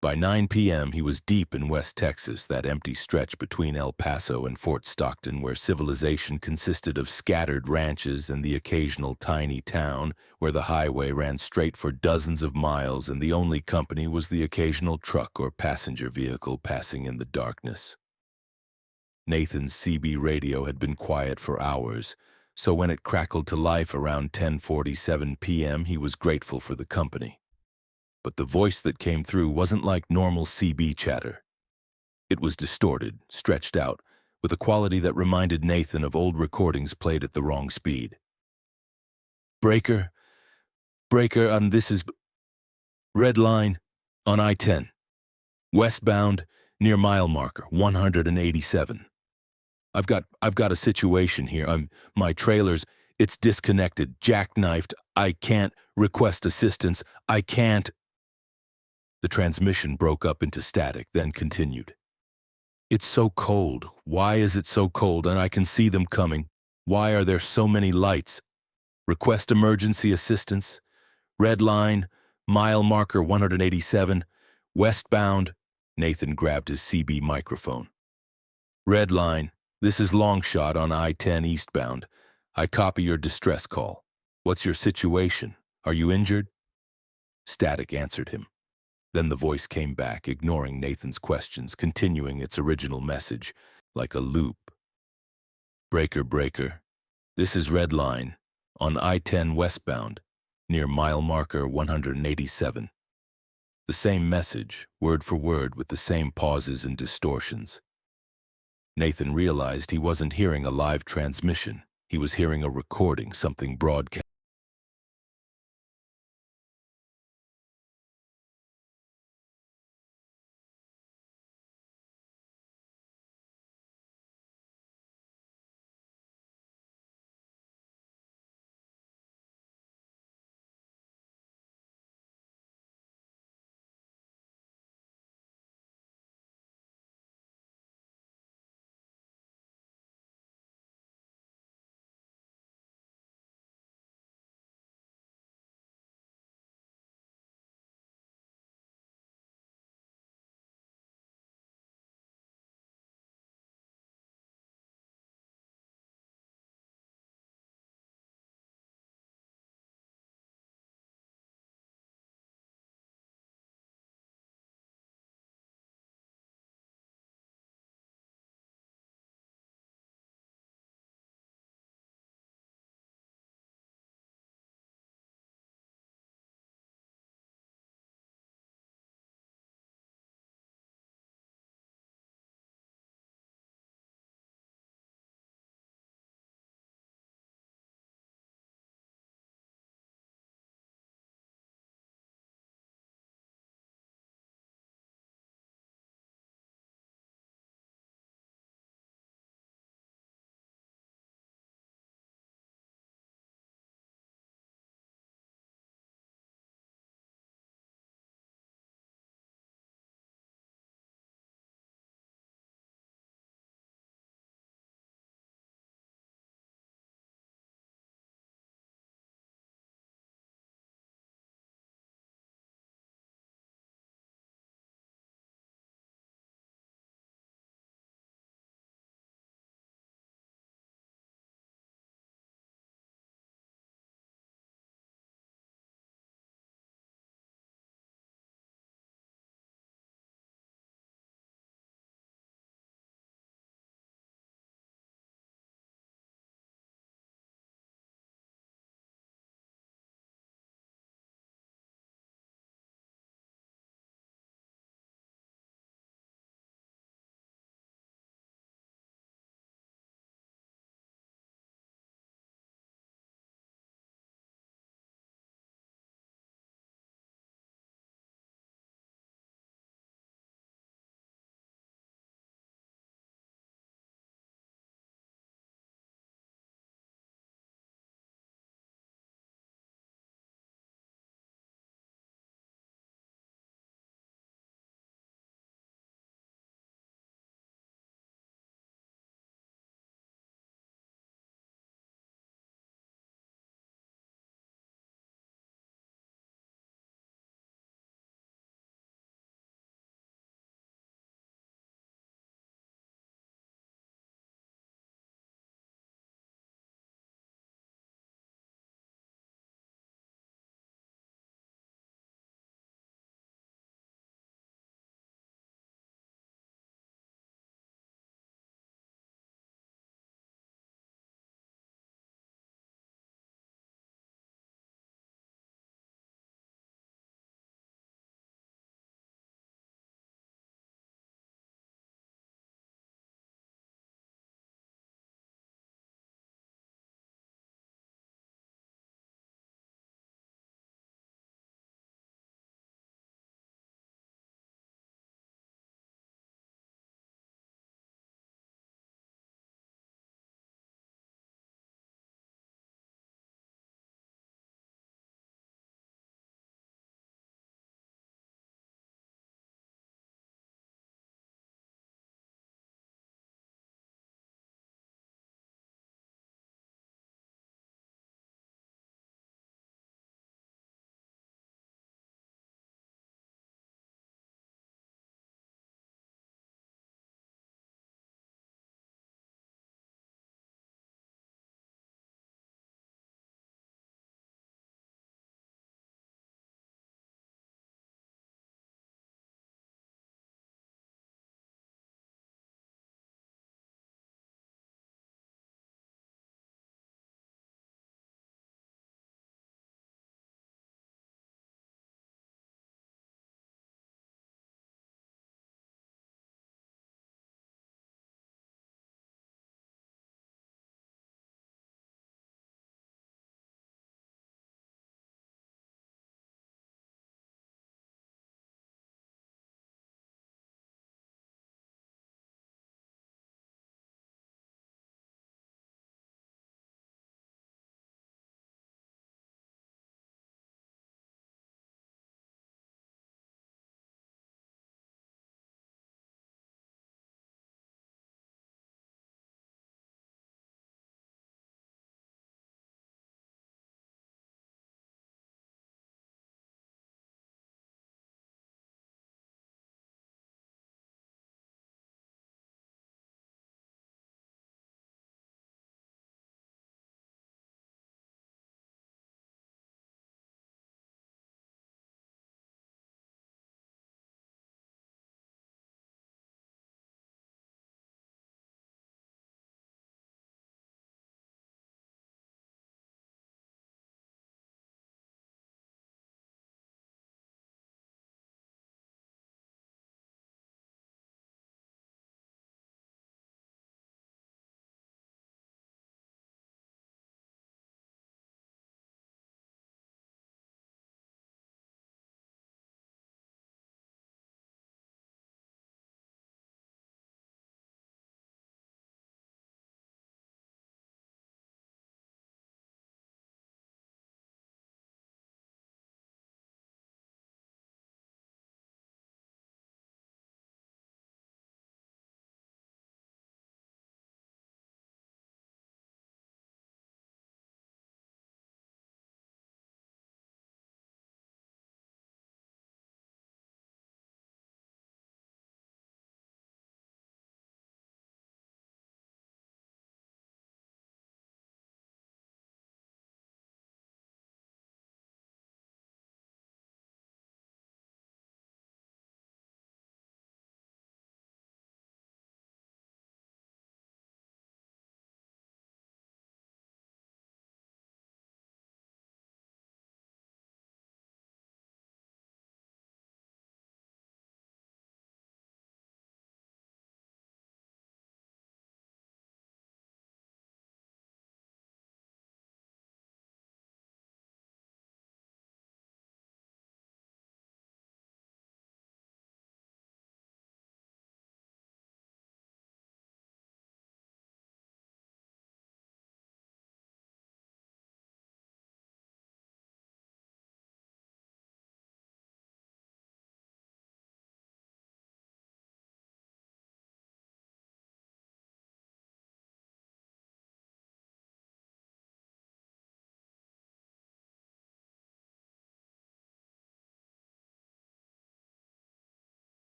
By 9 p.m., he was deep in West Texas, that empty stretch between El Paso and Fort Stockton where civilization consisted of scattered ranches and the occasional tiny town where the highway ran straight for dozens of miles and the only company was the occasional truck or passenger vehicle passing in the darkness. Nathan's CB radio had been quiet for hours, so when it crackled to life around 10:47 p.m., he was grateful for the company. But the voice that came through wasn't like normal CB chatter. It was distorted, stretched out, with a quality that reminded Nathan of old recordings played at the wrong speed. Breaker, and this is red line on I-10, westbound near mile marker 187. I've got a situation here. My trailer's, it's disconnected, jackknifed. I can't request assistance. I can't. The transmission broke up into static, then continued. It's so cold. Why is it so cold? And I can see them coming. Why are there so many lights? Request emergency assistance. Red line, mile marker 187, westbound. Nathan grabbed his CB microphone. Red line, this is Longshot on I-10 eastbound. I copy your distress call. What's your situation? Are you injured? Static answered him. Then the voice came back, ignoring Nathan's questions, continuing its original message, like a loop. Breaker, breaker. This is Red Line, on I-10 westbound, near mile marker 187. The same message, word for word, with the same pauses and distortions. Nathan realized he wasn't hearing a live transmission. He was hearing a recording, something broadcast